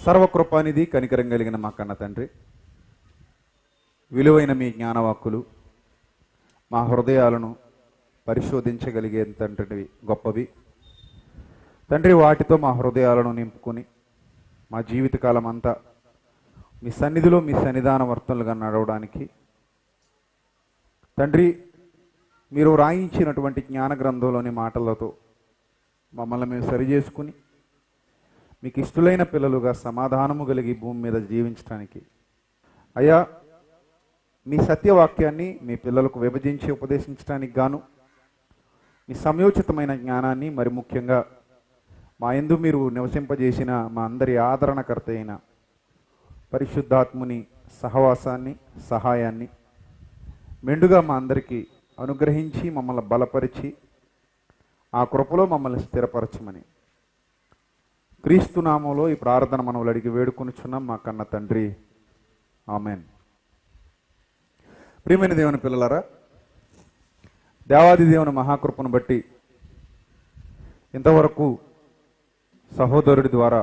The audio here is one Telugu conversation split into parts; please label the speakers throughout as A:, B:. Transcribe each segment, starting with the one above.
A: సర్వకృపానిధి కనికరం కలిగిన మా కన్న తండ్రి, విలువైన మీ జ్ఞానవాక్కులు మా హృదయాలను పరిశోధించగలిగే తండ్రి గొప్పవి తండ్రి. వాటితో మా హృదయాలను నింపుకొని మా జీవితకాలం అంతా మీ సన్నిధిలో మీ సన్నిధాన వర్తనలుగా నడవడానికి తండ్రి మీరు రాయించినటువంటి జ్ఞాన గ్రంథంలోని మాటలతో మమ్మల్ని మేము సరిచేసుకుని మీకు ఇష్టలైన పిల్లలుగా సమాధానము కలిగి భూమి మీద జీవించడానికి అయ్యా మీ సత్యవాక్యాన్ని మీ పిల్లలకు విభజించి ఉపదేశించడానికి గాను మీ సమయోచితమైన జ్ఞానాన్ని, మరి ముఖ్యంగా మా యందు మీరు నివసింపజేసిన మా అందరి ఆదరణకర్త అయిన పరిశుద్ధాత్ముని సహవాసాన్ని, సహాయాన్ని మెండుగా మా అందరికీ అనుగ్రహించి మమ్మల్ని బలపరిచి ఆ కృపలో మమ్మల్ని స్థిరపరచమని క్రీస్తు నామంలో ఈ ప్రార్థన మనవులు అడిగి వేడుకొనుచున్నాం మా కన్న తండ్రి, ఆమెన్. ప్రియమైన దేవుని పిల్లలారా, దేవాది దేవుని మహాకృపను బట్టి ఇంతవరకు సహోదరుడి ద్వారా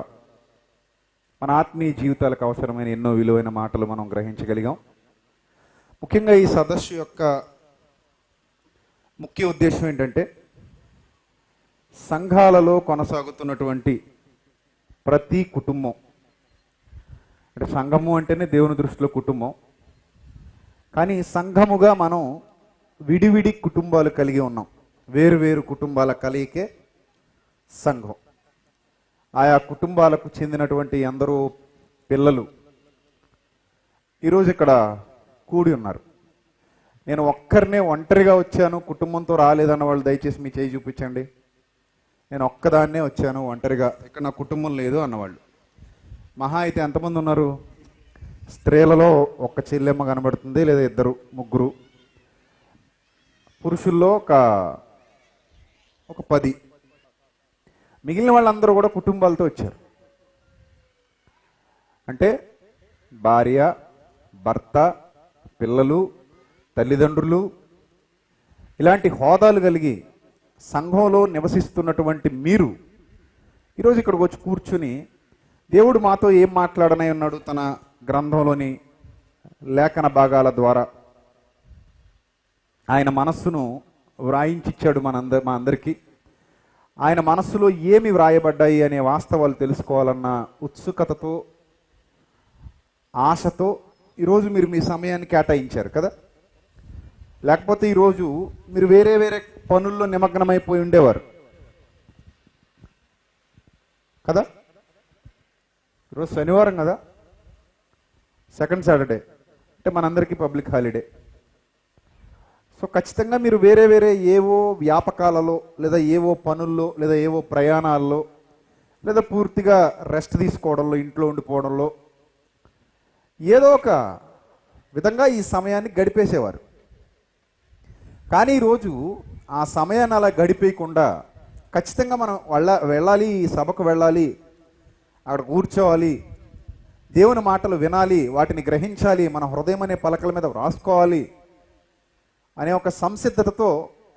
A: మన ఆత్మీయ జీవితాలకు అవసరమైన ఎన్నో విలువైన మాటలు మనం గ్రహించగలిగాం. ముఖ్యంగా ఈ సదస్సు యొక్క ముఖ్య ఉద్దేశం ఏంటంటే, సంఘాలలో కొనసాగుతున్నటువంటి ప్రతి కుటుంబం, అంటే సంఘము అంటేనే దేవుని దృష్టిలో కుటుంబం, కానీ సంఘముగా మనం విడివిడి కుటుంబాలు కలిగి ఉన్నాం. వేరు కుటుంబాల కలయికే సంఘం. ఆయా కుటుంబాలకు చెందినటువంటి అందరూ పిల్లలు ఈరోజు ఇక్కడ కూడి ఉన్నారు. నేను ఒక్కరినే ఒంటరిగా వచ్చాను, కుటుంబంతో రాలేదన్న వాళ్ళు దయచేసి మీ చేయి చూపించండి. నేను ఒక్కదాన్నే వచ్చాను ఒంటరిగా, ఇక్కడ నా కుటుంబం లేదు అన్నవాళ్ళు మహా అయితే ఎంతమంది ఉన్నారు? స్త్రీలలో ఒక్క చెల్లెమ్మ కనబడుతుంది, లేదా ఇద్దరు ముగ్గురు. పురుషుల్లో ఒక 10. మిగిలిన వాళ్ళందరూ కూడా కుటుంబాలతో వచ్చారు. అంటే భార్య, భర్త, పిల్లలు, తల్లిదండ్రులు, ఇలాంటి హోదాలు కలిగి సంఘంలో నివసిస్తున్నటువంటి మీరు ఈరోజు ఇక్కడికి వచ్చి కూర్చుని దేవుడు మాతో ఏం మాట్లాడనై ఉన్నాడు తన గ్రంథంలోని లేఖన భాగాల ద్వారా ఆయన మనస్సును వ్రాయించిచ్చాడు మా అందరికీ. ఆయన మనస్సులో ఏమి వ్రాయబడ్డాయి అనే వాస్తవాలు తెలుసుకోవాలన్న ఉత్సుకతతో, ఆశతో ఈరోజు మీరు మీ సమయాన్ని కేటాయించారు కదా. లేకపోతే ఈరోజు మీరు వేరే పనుల్లో నిమగ్నమైపోయి ఉండేవారు కదా. ఈరోజు శనివారం కదా, సెకండ్ సాటర్డే, అంటే మనందరికీ పబ్లిక్ హాలిడే. సో ఖచ్చితంగా మీరు వేరే ఏవో వ్యాపకాలలో, లేదా ఏవో పనుల్లో, లేదా ఏవో ప్రయాణాల్లో, లేదా పూర్తిగా రెస్ట్ తీసుకోవడంలో, ఇంట్లో ఉండిపోవడంలో ఏదో ఒక విధంగా ఈ సమయాన్ని గడిపేసేవారు. కానీ ఈరోజు ఆ సమయాన్ని అలా గడిపేయకుండా ఖచ్చితంగా మనం వెళ్ళాలి, ఈ సభకు వెళ్ళాలి, అక్కడ కూర్చోవాలి, దేవుని మాటలు వినాలి, వాటిని గ్రహించాలి, మన హృదయం అనే పలకల మీద వ్రాసుకోవాలి అనే ఒక సంసిద్ధతతో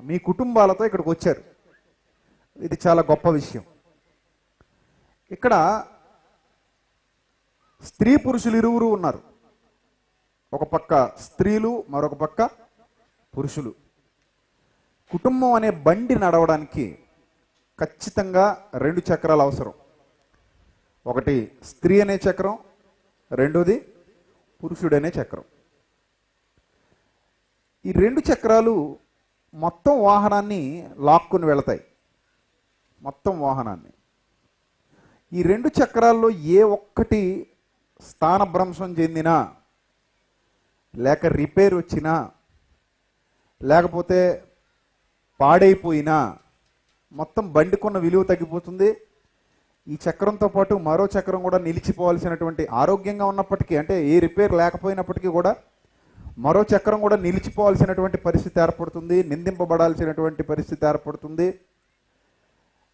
A: మీ కుటుంబాలతో ఇక్కడికి వచ్చారు. ఇది చాలా గొప్ప విషయం. ఇక్కడ స్త్రీ పురుషులు ఇరువురు ఉన్నారు. ఒక పక్క స్త్రీలు, మరొక పక్క పురుషులు. కుటుంబం అనే బండి నడవడానికి ఖచ్చితంగా 2 చక్రాలు అవసరం. ఒకటి స్త్రీ అనే చక్రం, రెండోది పురుషుడనే చక్రం. ఈ 2 చక్రాలు మొత్తం వాహనాన్ని లాక్కుని వెళతాయి. మొత్తం వాహనాన్ని. ఈ 2 చక్రాల్లో ఏ ఒక్కటి స్థానభ్రంశం చెందినా, లేక రిపేర్ వచ్చినా, లేకపోతే పాడైపోయినా మొత్తం బండికున్న విలువ తగ్గిపోతుంది. ఈ చక్రంతో పాటు మరో చక్రం కూడా నిలిచిపోవాల్సినటువంటి, ఆరోగ్యంగా ఉన్నప్పటికీ, అంటే ఏ రిపేర్ లేకపోయినప్పటికీ కూడా మరో చక్రం కూడా నిలిచిపోవాల్సినటువంటి పరిస్థితి ఏర్పడుతుంది, నిందింపబడాల్సినటువంటి పరిస్థితి ఏర్పడుతుంది.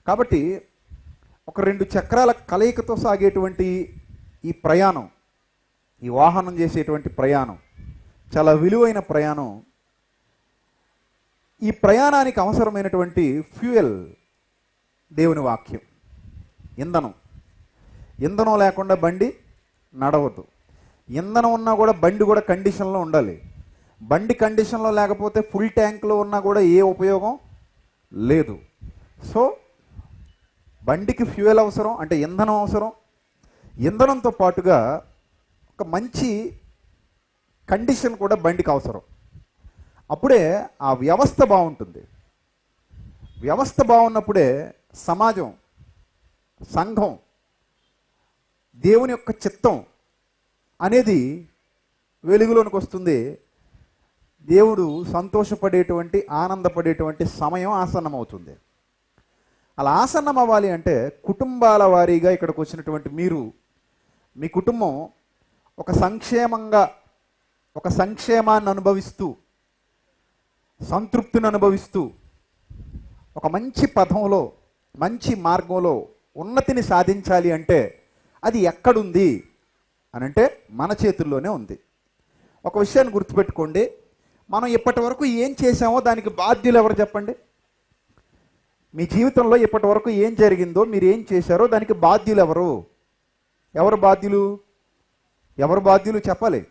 A: కాబట్టి ఒక 2 చక్రాల కలయికతో సాగేటువంటి ఈ ప్రయాణం, ఈ వాహనం చేసేటువంటి ప్రయాణం చాలా విలువైన ప్రయాణం. ఈ ప్రయాణానికి అవసరమైనటువంటి ఫ్యూయల్ దేవుని వాక్యం, ఇంధనం. ఇంధనం లేకుండా బండి నడవద్దు. ఇంధనం ఉన్నా కూడా బండి కూడా కండిషన్లో ఉండాలి. బండి కండిషన్లో లేకపోతే ఫుల్ ట్యాంక్లో ఉన్నా కూడా ఏ ఉపయోగం లేదు. సో బండికి ఫ్యూయల్ అవసరం, అంటే ఇంధనం అవసరం. ఇంధనంతో పాటుగా ఒక మంచి కండిషన్ కూడా బండికి అవసరం. అప్పుడే ఆ వ్యవస్థ బాగుంటుంది. వ్యవస్థ బాగున్నప్పుడే సమాజం, సంఘం, దేవుని యొక్క చిత్తం అనేది వెలుగులోనికి వస్తుంది. దేవుడు సంతోషపడేటువంటి, ఆనందపడేటువంటి సమయం ఆసన్నమవుతుంది. అలా ఆసన్నం అవ్వాలి అంటే కుటుంబాల వారీగా ఇక్కడికి వచ్చినటువంటి మీరు, మీ కుటుంబం ఒక సంక్షేమాన్ని అనుభవిస్తూ, సంతృప్తిని అనుభవిస్తూ, ఒక మంచి పథంలో, మంచి మార్గంలో ఉన్నతిని సాధించాలి అంటే అది ఎక్కడుంది అని అంటే మన చేతుల్లోనే ఉంది. ఒక విషయాన్ని గుర్తుపెట్టుకోండి, మనం ఇప్పటి వరకు ఏం చేశామో దానికి బాధ్యులు ఎవరు చెప్పండి? మీ జీవితంలో ఇప్పటి వరకు ఏం జరిగిందో, మీరు ఏం చేశారో దానికి బాధ్యులు ఎవరు? ఎవరు బాధ్యులు? ఎవరు బాధ్యులు చెప్పాలి?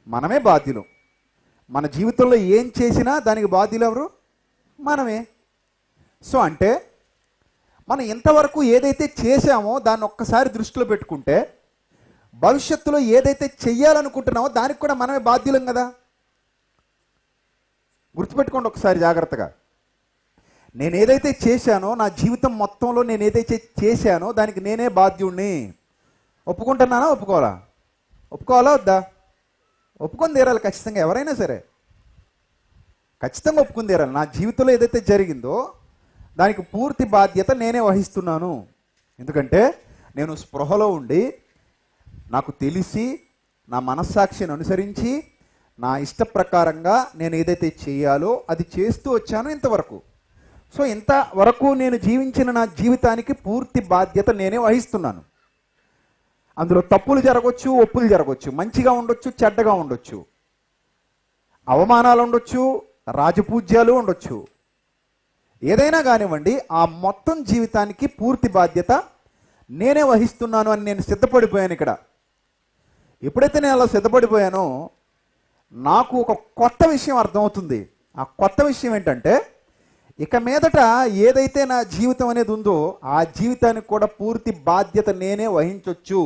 A: మనమే బాధ్యులు. మన జీవితంలో ఏం చేసినా దానికి బాధ్యులు ఎవరు? మనమే. సో అంటే మనం ఇంతవరకు ఏదైతే చేశామో దాన్ని ఒక్కసారి దృష్టిలో పెట్టుకుంటే భవిష్యత్తులో ఏదైతే చెయ్యాలనుకుంటున్నామో దానికి కూడా మనమే బాధ్యులం కదా. గుర్తుపెట్టుకోండి ఒకసారి జాగ్రత్తగా. నేను ఏదైతే చేశానో, నా జీవితం మొత్తంలో నేను ఏదైతే చేశానో దానికి నేనే బాధ్యుణ్ణి. ఒప్పుకుంటున్నానా? ఒప్పుకోవాలా? ఒప్పుకోవాలా వద్దా? ఒప్పుకొని తీరాలి ఖచ్చితంగా. ఎవరైనా సరే ఖచ్చితంగా ఒప్పుకొని తీరాలి. నా జీవితంలో ఏదైతే జరిగిందో దానికి పూర్తి బాధ్యత నేనే వహిస్తున్నాను. ఎందుకంటే నేను స్పృహలో ఉండి, నాకు తెలిసి, నా మనస్సాక్షిని అనుసరించి, నా ఇష్ట ప్రకారంగా నేను ఏదైతే చేయాలో అది చేస్తూ వచ్చాను ఇంతవరకు. సో ఇంతవరకు నేను జీవించిన నా జీవితానికి పూర్తి బాధ్యత నేనే వహిస్తున్నాను. అందులో తప్పులు జరగవచ్చు, ఒప్పులు జరగవచ్చు, మంచిగా ఉండొచ్చు, చెడ్డగా ఉండొచ్చు, అవమానాలు ఉండొచ్చు, రాజపూజ్యాలు ఉండొచ్చు. ఏదైనా కానివ్వండి, ఆ మొత్తం జీవితానికి పూర్తి బాధ్యత నేనే వహిస్తున్నాను అని నేను సిద్ధపడిపోయాను. ఇక్కడ ఎప్పుడైతే నేను అలా సిద్ధపడిపోయానో నాకు ఒక కొత్త విషయం అర్థమవుతుంది. ఆ కొత్త విషయం ఏంటంటే, ఇక మీదట ఏదైతే నా జీవితం అనేది ఉందో ఆ జీవితానికి కూడా పూర్తి బాధ్యత నేనే వహించవచ్చు.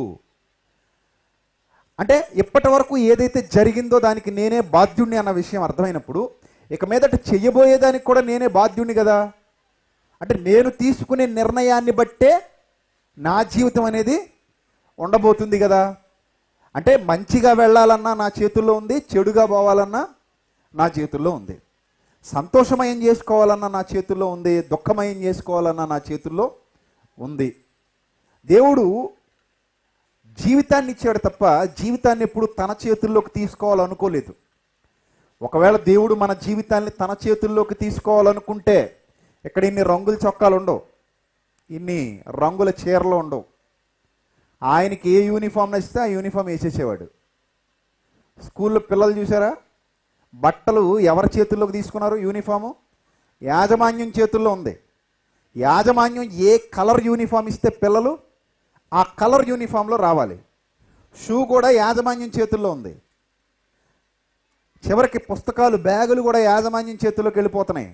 A: అంటే ఇప్పటి వరకు ఏదైతే జరిగిందో దానికి నేనే బాధ్యుణ్ణి అన్న విషయం అర్థమైనప్పుడు ఇక మీదట చెయ్యబోయేదానికి కూడా నేనే బాధ్యుణ్ణి కదా. అంటే నేను తీసుకునే నిర్ణయాన్ని బట్టే నా జీవితం అనేది ఉండబోతుంది కదా. అంటే మంచిగా వెళ్ళాలన్నా నా చేతుల్లో ఉంది, చెడుగా పోవాలన్నా నా చేతుల్లో ఉంది, సంతోషమయం చేసుకోవాలన్నా నా చేతుల్లో ఉంది, దుఃఖమయం చేసుకోవాలన్నా నా చేతుల్లో ఉంది. దేవుడు జీవితాన్ని ఇచ్చాడు తప్ప జీవితాన్ని ఎప్పుడు తన చేతుల్లోకి తీసుకోవాలనుకోలేదు. ఒకవేళ దేవుడు మన జీవితాన్ని తన చేతుల్లోకి తీసుకోవాలనుకుంటే ఇక్కడ ఇన్ని రంగుల చొక్కాలు ఉండవు, ఇన్ని రంగుల చీరలు ఉండవు. ఆయనకి ఏ యూనిఫామ్ నచ్చితే ఆ యూనిఫామ్ వేసేసేవాడు. స్కూల్లో పిల్లలు చూసారా, బట్టలు ఎవరి చేతుల్లోకి తీసుకున్నారు? యూనిఫాము యాజమాన్యం చేతుల్లో ఉంది. యాజమాన్యం ఏ కలర్ యూనిఫామ్ ఇస్తే పిల్లలు ఆ కలర్ యూనిఫామ్లో రావాలి. షూ కూడా యాజమాన్యం చేతుల్లో ఉంది. చివరికి పుస్తకాలు, బ్యాగులు కూడా యాజమాన్యం చేతుల్లోకి వెళ్ళిపోతున్నాయి.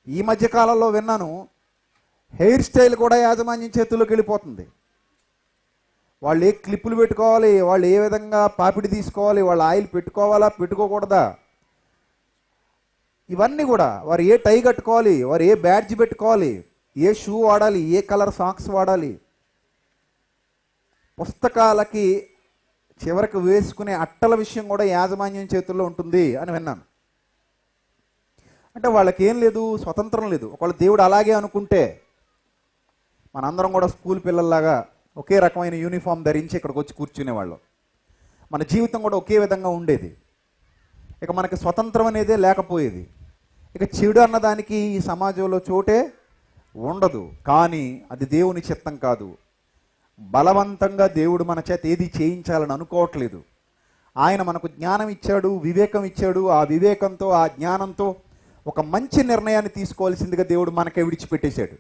A: ఈ మధ్యకాలంలో విన్నాను, హెయిర్ స్టైల్ కూడా యాజమాన్యం చేతుల్లోకి వెళ్ళిపోతుంది. వాళ్ళు ఏ క్లిప్పులు పెట్టుకోవాలి, వాళ్ళు ఏ విధంగా పాపిడి తీసుకోవాలి, వాళ్ళు ఆయిల్ పెట్టుకోవాలా పెట్టుకోకూడదా, ఇవన్నీ కూడా, వారు ఏ టై కట్టుకోవాలి, వారు ఏ బ్యాడ్జ్ పెట్టుకోవాలి, ఏ షూ వాడాలి, ఏ కలర్ సాక్స్ వాడాలి, పుస్తకాలకి చివరికి వేసుకునే అట్టల విషయం కూడా యాజమాన్యం చేతుల్లో ఉంటుంది అని విన్నాను. అంటే వాళ్ళకి ఏం లేదు, స్వతంత్రం లేదు. ఒకవేళ దేవుడు అలాగే అనుకుంటే మనందరం కూడా స్కూల్ పిల్లల్లాగా ఒకే రకమైన యూనిఫామ్ ధరించి ఇక్కడికి వచ్చి కూర్చునేవాళ్ళం. మన జీవితం కూడా ఒకే విధంగా ఉండేది. ఇక మనకి స్వతంత్రం అనేదే లేకపోయేది. ఇక చెడు అన్నదానికి ఈ సమాజంలో చోటే ఉండదు. కానీ అది దేవుని చిత్తం కాదు. బలవంతంగా దేవుడు మన చేత ఏది చేయించాలని అనుకోవట్లేదు. ఆయన మనకు జ్ఞానం ఇచ్చాడు, వివేకం ఇచ్చాడు. ఆ వివేకంతో, ఆ జ్ఞానంతో ఒక మంచి నిర్ణయాన్ని తీసుకోవాల్సిందిగా దేవుడు మనకే విడిచిపెట్టేశాడు.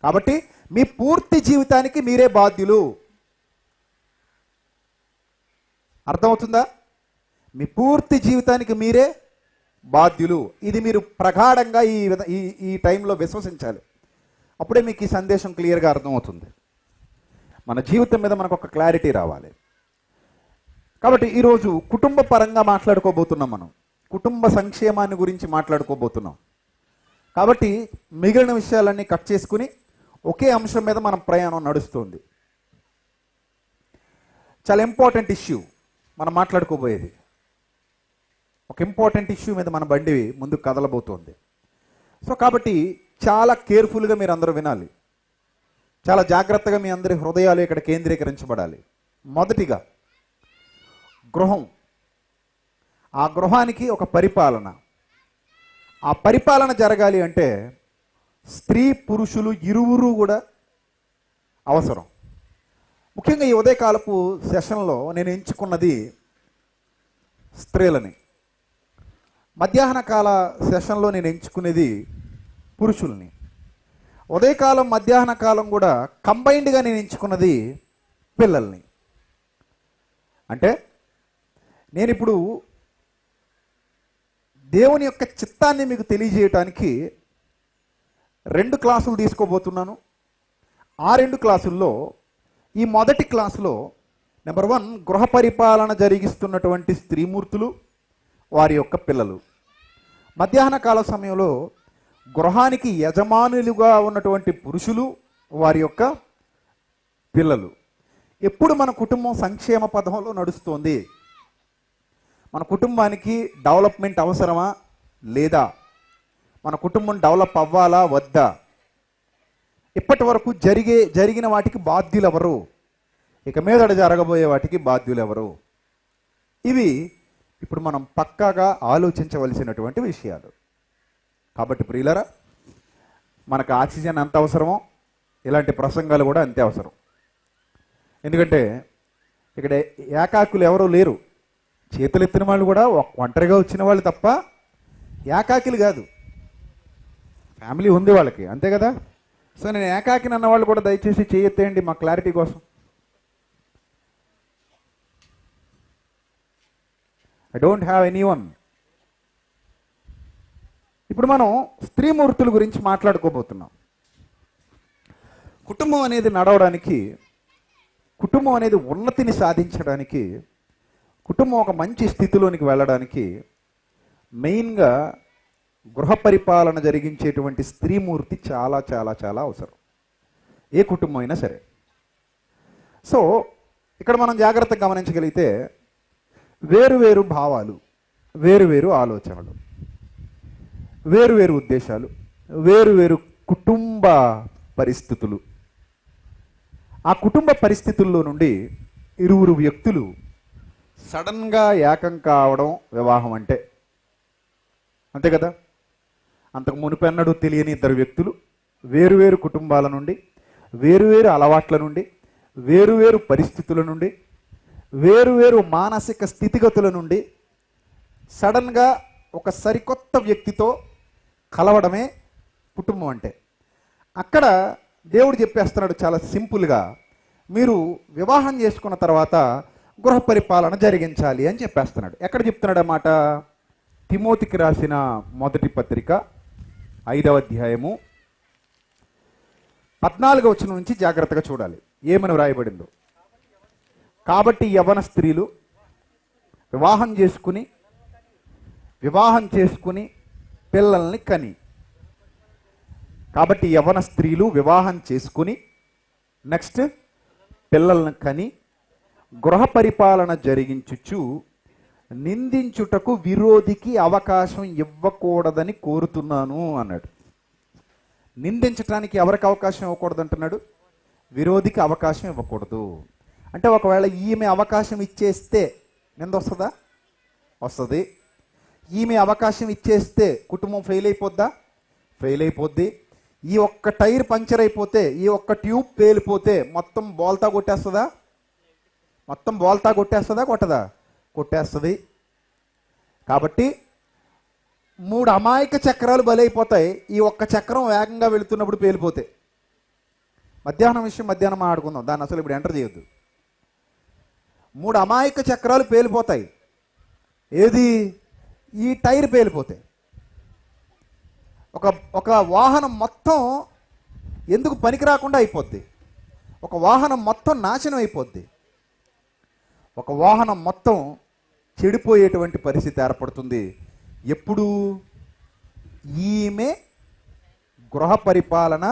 A: కాబట్టి మీ పూర్తి జీవితానికి మీరే బాధ్యులు. అర్థమవుతుందా? మీ పూర్తి జీవితానికి మీరే బాధ్యులు. ఇది మీరు ప్రగాఢంగా ఈ టైంలో విశ్వసించాలి. అప్పుడే మీకు ఈ సందేశం క్లియర్గా అర్థమవుతుంది. మన జీవితం మీద మనకు ఒక క్లారిటీ రావాలి. కాబట్టి ఈరోజు కుటుంబ పరంగా మాట్లాడుకోబోతున్నాం. మనం కుటుంబ సంక్షేమాన్ని గురించి మాట్లాడుకోబోతున్నాం. కాబట్టి మిగిలిన విషయాలన్నీ కట్ చేసుకుని ఒకే అంశం మీద మనం ప్రయాణం నడుస్తుంది. చాలా ఇంపార్టెంట్ ఇష్యూ మనం మాట్లాడుకోబోయేది. ఒక ఇంపార్టెంట్ ఇష్యూ మీద మన బండి ముందుకు కదలబోతోంది. సో కాబట్టి చాలా కేర్ఫుల్గా మీరు అందరూ వినాలి. చాలా జాగ్రత్తగా మీ అందరి హృదయాలు ఇక్కడ కేంద్రీకరించబడాలి. మొదటిగా గృహం. ఆ గృహానికి ఒక పరిపాలన. ఆ పరిపాలన జరగాలి అంటే స్త్రీ పురుషులు ఇరువురు కూడా అవసరం. ముఖ్యంగా ఈ ఉదయకాలపు సెషన్లో నేను ఎంచుకున్నది స్త్రీలని. మధ్యాహ్న కాల సెషన్లో నేను ఎంచుకునేది పురుషుల్ని. ఉదయకాలం మధ్యాహ్న కాలం కూడా కంబైన్డ్గా నేను ఎంచుకున్నది పిల్లల్ని. అంటే నేను ఇప్పుడు దేవుని యొక్క చిత్తాన్ని మీకు తెలియజేయటానికి 2 క్లాసులు తీసుకోబోతున్నాను. ఆ 2 క్లాసుల్లో ఈ మొదటి క్లాసులో నెంబర్ 1 గృహ పరిపాలన జరిగిస్తున్నటువంటి స్త్రీమూర్తులు, వారి యొక్క పిల్లలు. మధ్యాహ్న కాల సమయంలో గృహానికి యజమానులుగా ఉన్నటువంటి పురుషులు, వారి యొక్క పిల్లలు. ఎప్పుడు మన కుటుంబం సంక్షేమ పథంలో నడుస్తోంది? మన కుటుంబానికి డెవలప్మెంట్ అవసరమా లేదా? మన కుటుంబం డెవలప్ అవ్వాలా వద్దా? ఇప్పటి వరకు జరిగిన వాటికి బాధ్యులు ఎవరు? ఇక మీదట జరగబోయే వాటికి బాధ్యులు ఎవరు? ఇవి ఇప్పుడు మనం పక్కాగా ఆలోచించవలసినటువంటి విషయాలు. కాబట్టి ప్రియులరా, మనకు ఆక్సిజన్ ఎంత అవసరమో ఇలాంటి ప్రసంగాలు కూడా అంతే అవసరం. ఎందుకంటే ఇక్కడ ఏకాకులు ఎవరూ లేరు. చేతులు ఎత్తిన వాళ్ళు కూడా ఒంటరిగా వచ్చిన వాళ్ళు తప్ప ఏకాకిలు కాదు. ఫ్యామిలీ ఉంది వాళ్ళకి, అంతే కదా. సో నేను ఏకాకిని అన్న వాళ్ళు కూడా దయచేసి చేయెత్తేయండి మా క్లారిటీ కోసం. I don't have anyone. ఇప్పుడు మనం స్త్రీమూర్తుల గురించి మాట్లాడుకోబోతున్నాం. కుటుంబం అనేది నడవడానికి, కుటుంబం అనేది ఉన్నతిని సాధించడానికి, కుటుంబం ఒక మంచి స్థితిలోనికి వెళ్ళడానికి మెయిన్గా గృహ పరిపాలన జరిగించేటువంటి స్త్రీమూర్తి చాలా చాలా చాలా అవసరం, ఏ కుటుంబం అయినా సరే. సో ఇక్కడ మనం జాగ్రత్తగా గమనించగలిగితే వేరువేరు భావాలు, వేరువేరు ఆలోచనలు, వేరువేరు ఉద్దేశాలు, వేరువేరు కుటుంబ పరిస్థితులు. ఆ కుటుంబ పరిస్థితుల్లో నుండి ఇరువురు వ్యక్తులు సడన్గా ఏకం కావడం వివాహం అంటే, అంతే కదా. అంతకు మునుపెన్నడూ తెలియని 2 వ్యక్తులు వేరువేరు కుటుంబాల నుండి, వేరువేరు అలవాట్ల నుండి, వేరువేరు పరిస్థితుల నుండి, వేరువేరు మానసిక స్థితిగతుల నుండి సడన్గా ఒక సరికొత్త వ్యక్తితో కలవడమే కుటుంబం అంటే. అక్కడ దేవుడు చెప్పేస్తున్నాడు చాలా సింపుల్గా, మీరు వివాహం చేసుకున్న తర్వాత గృహ పరిపాలన జరిగించాలి అని చెప్పేస్తున్నాడు. ఎక్కడ చెప్తున్నాడు అన్నమాట? తిమోతికి రాసిన మొదటి పత్రిక 5వ అధ్యాయము 14వ వచనం నుంచి జాగ్రత్తగా చూడాలి ఏమని వ్రాయబడిందో. కాబట్టి యవ్వన స్త్రీలు వివాహం చేసుకుని పిల్లల్ని కని. కాబట్టి యవ్వన స్త్రీలు వివాహం చేసుకుని నెక్స్ట్ పిల్లల్ని కని గృహ పరిపాలన జరిగించుచు నిందించుటకు విరోధికి అవకాశం ఇవ్వకూడదని కోరుతున్నాను అన్నాడు. నిందించడానికి ఎవరికి అవకాశం ఇవ్వకూడదు అంటున్నాడు? విరోధికి అవకాశం ఇవ్వకూడదు. అంటే ఒకవేళ ఈమె అవకాశం ఇచ్చేస్తే నింద వస్తుందా? వస్తుంది. ఈమె అవకాశం ఇచ్చేస్తే కుటుంబం ఫెయిల్ అయిపోద్దా? ఫెయిల్ అయిపోద్ది. ఈ ఒక్క టైర్ పంచర్ అయిపోతే, ఈ ఒక్క ట్యూబ్ పేలిపోతే మొత్తం బోల్తా కొట్టేస్తుందా? మొత్తం బోల్తా కొట్టేస్తుందా? కొట్టదా? కొట్టేస్తుంది. కాబట్టి 3 అమాయక చక్రాలు బలైపోతాయి ఈ ఒక్క చక్రం వేగంగా వెళుతున్నప్పుడు పేలిపోతే. మధ్యాహ్నం విషయం మధ్యాహ్నం ఆడుకుందాం, దాన్ని అసలు ఇప్పుడు ఎంటర్ చేయొద్దు. 3 అమాయక చక్రాలు పేలిపోతాయి. ఏది? ఈ టైర్ పేలిపోతాయి. ఒక వాహనం మొత్తం ఎందుకు పనికి రాకుండా అయిపోద్ది. ఒక వాహనం మొత్తం నాశనం అయిపోద్ది. ఒక వాహనం మొత్తం చెడిపోయేటువంటి పరిస్థితి ఏర్పడుతుంది. ఎప్పుడు? ఈమె గృహ పరిపాలన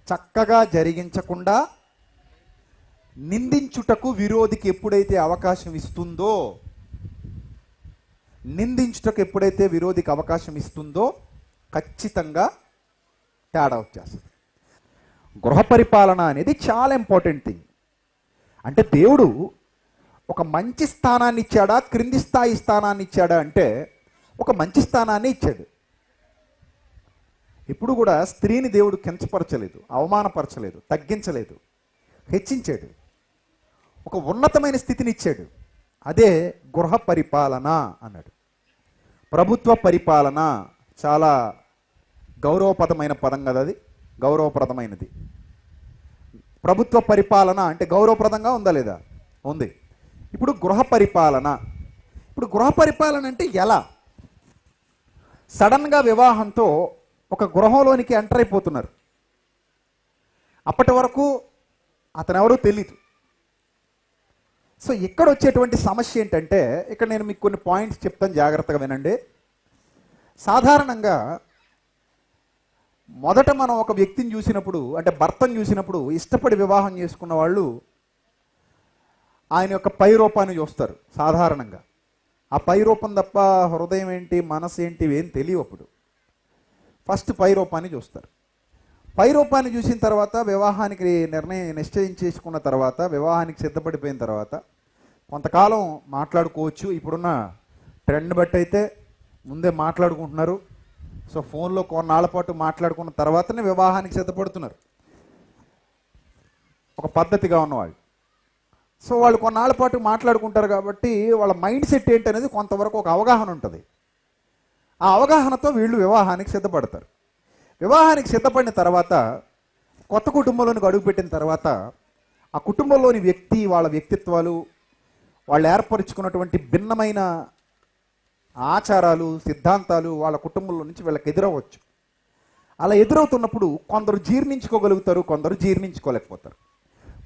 A: చక్కగా జరిగించకుండా నిందించుటకు విరోధికి ఎప్పుడైతే అవకాశం ఇస్తుందో, నిందించుటకు ఎప్పుడైతే విరోధికి అవకాశం ఇస్తుందో ఖచ్చితంగా తేడా వచ్చేస్తుంది. గృహ పరిపాలన అనేది చాలా ఇంపార్టెంట్ థింగ్. అంటే దేవుడు ఒక మంచి స్థానాన్ని ఇచ్చాడా, క్రింది స్థాయి స్థానాన్ని ఇచ్చాడా అంటే ఒక మంచి స్థానాన్ని ఇచ్చాడు. ఇప్పుడు కూడా స్త్రీని దేవుడు కించపరచలేదు, అవమానపరచలేదు, తగ్గించలేదు, హెచ్చించాడు. ఒక ఉన్నతమైన స్థితిని ఇచ్చాడు. అదే గృహ పరిపాలన అన్నాడు. ప్రభుత్వ పరిపాలన చాలా గౌరవప్రదమైన పదం కదా, అది గౌరవప్రదమైనది. ప్రభుత్వ పరిపాలన అంటే గౌరవప్రదంగా ఉందా లేదా? ఉంది. ఇప్పుడు గృహ పరిపాలన. ఇప్పుడు గృహ పరిపాలన అంటే ఎలా? సడన్గా వివాహంతో ఒక గృహంలోనికి ఎంటర్ అయిపోతున్నారు. అప్పటి వరకు అతను ఎవరో తెలీదు. సో ఇక్కడ వచ్చేటువంటి సమస్య ఏంటంటే, ఇక్కడ నేను మీకు కొన్ని పాయింట్స్ చెప్తాను, జాగ్రత్తగా వినండి. సాధారణంగా మొదట మనం ఒక వ్యక్తిని చూసినప్పుడు, అంటే భర్తను చూసినప్పుడు ఇష్టపడి వివాహం చేసుకున్న వాళ్ళు ఆయన యొక్క పై రూపాన్ని చూస్తారు సాధారణంగా. ఆ పై రూపం తప్ప హృదయం ఏంటి, మనసు ఏంటి ఇవేం తెలియవు. అప్పుడు ఫస్ట్ పై రూపాన్ని చూస్తారు. పై రూపాన్ని చూసిన తర్వాత వివాహానికి నిశ్చయించేసుకున్న తర్వాత, వివాహానికి సిద్ధపడిపోయిన తర్వాత కొంతకాలం మాట్లాడుకోవచ్చు. ఇప్పుడున్న ట్రెండ్ బట్టి అయితే ముందే మాట్లాడుకుంటున్నారు. సో ఫోన్లో కొన్నాళ్ళ పాటు మాట్లాడుకున్న తర్వాతనే వివాహానికి సిద్ధపడుతున్నారు ఒక పద్ధతిగా ఉన్నవాళ్ళు. సో వాళ్ళు కొన్నాళ్ళ పాటు మాట్లాడుకుంటారు కాబట్టి వాళ్ళ మైండ్ సెట్ ఏంటనేది కొంతవరకు ఒక అవగాహన ఉంటుంది. ఆ అవగాహనతో వీళ్ళు వివాహానికి సిద్ధపడతారు. వివాహానికి సిద్ధపడిన తర్వాత, కొత్త కుటుంబంలోనికి అడుగుపెట్టిన తర్వాత, ఆ కుటుంబంలోని వ్యక్తి, వాళ్ళ వ్యక్తిత్వాలు, వాళ్ళు ఏర్పరుచుకున్నటువంటి భిన్నమైన ఆచారాలు, సిద్ధాంతాలు వాళ్ళ కుటుంబంలో నుంచి వీళ్ళకి ఎదురవ్వచ్చు. అలా ఎదురవుతున్నప్పుడు కొందరు జీర్ణించుకోగలుగుతారు, కొందరు జీర్ణించుకోలేకపోతారు.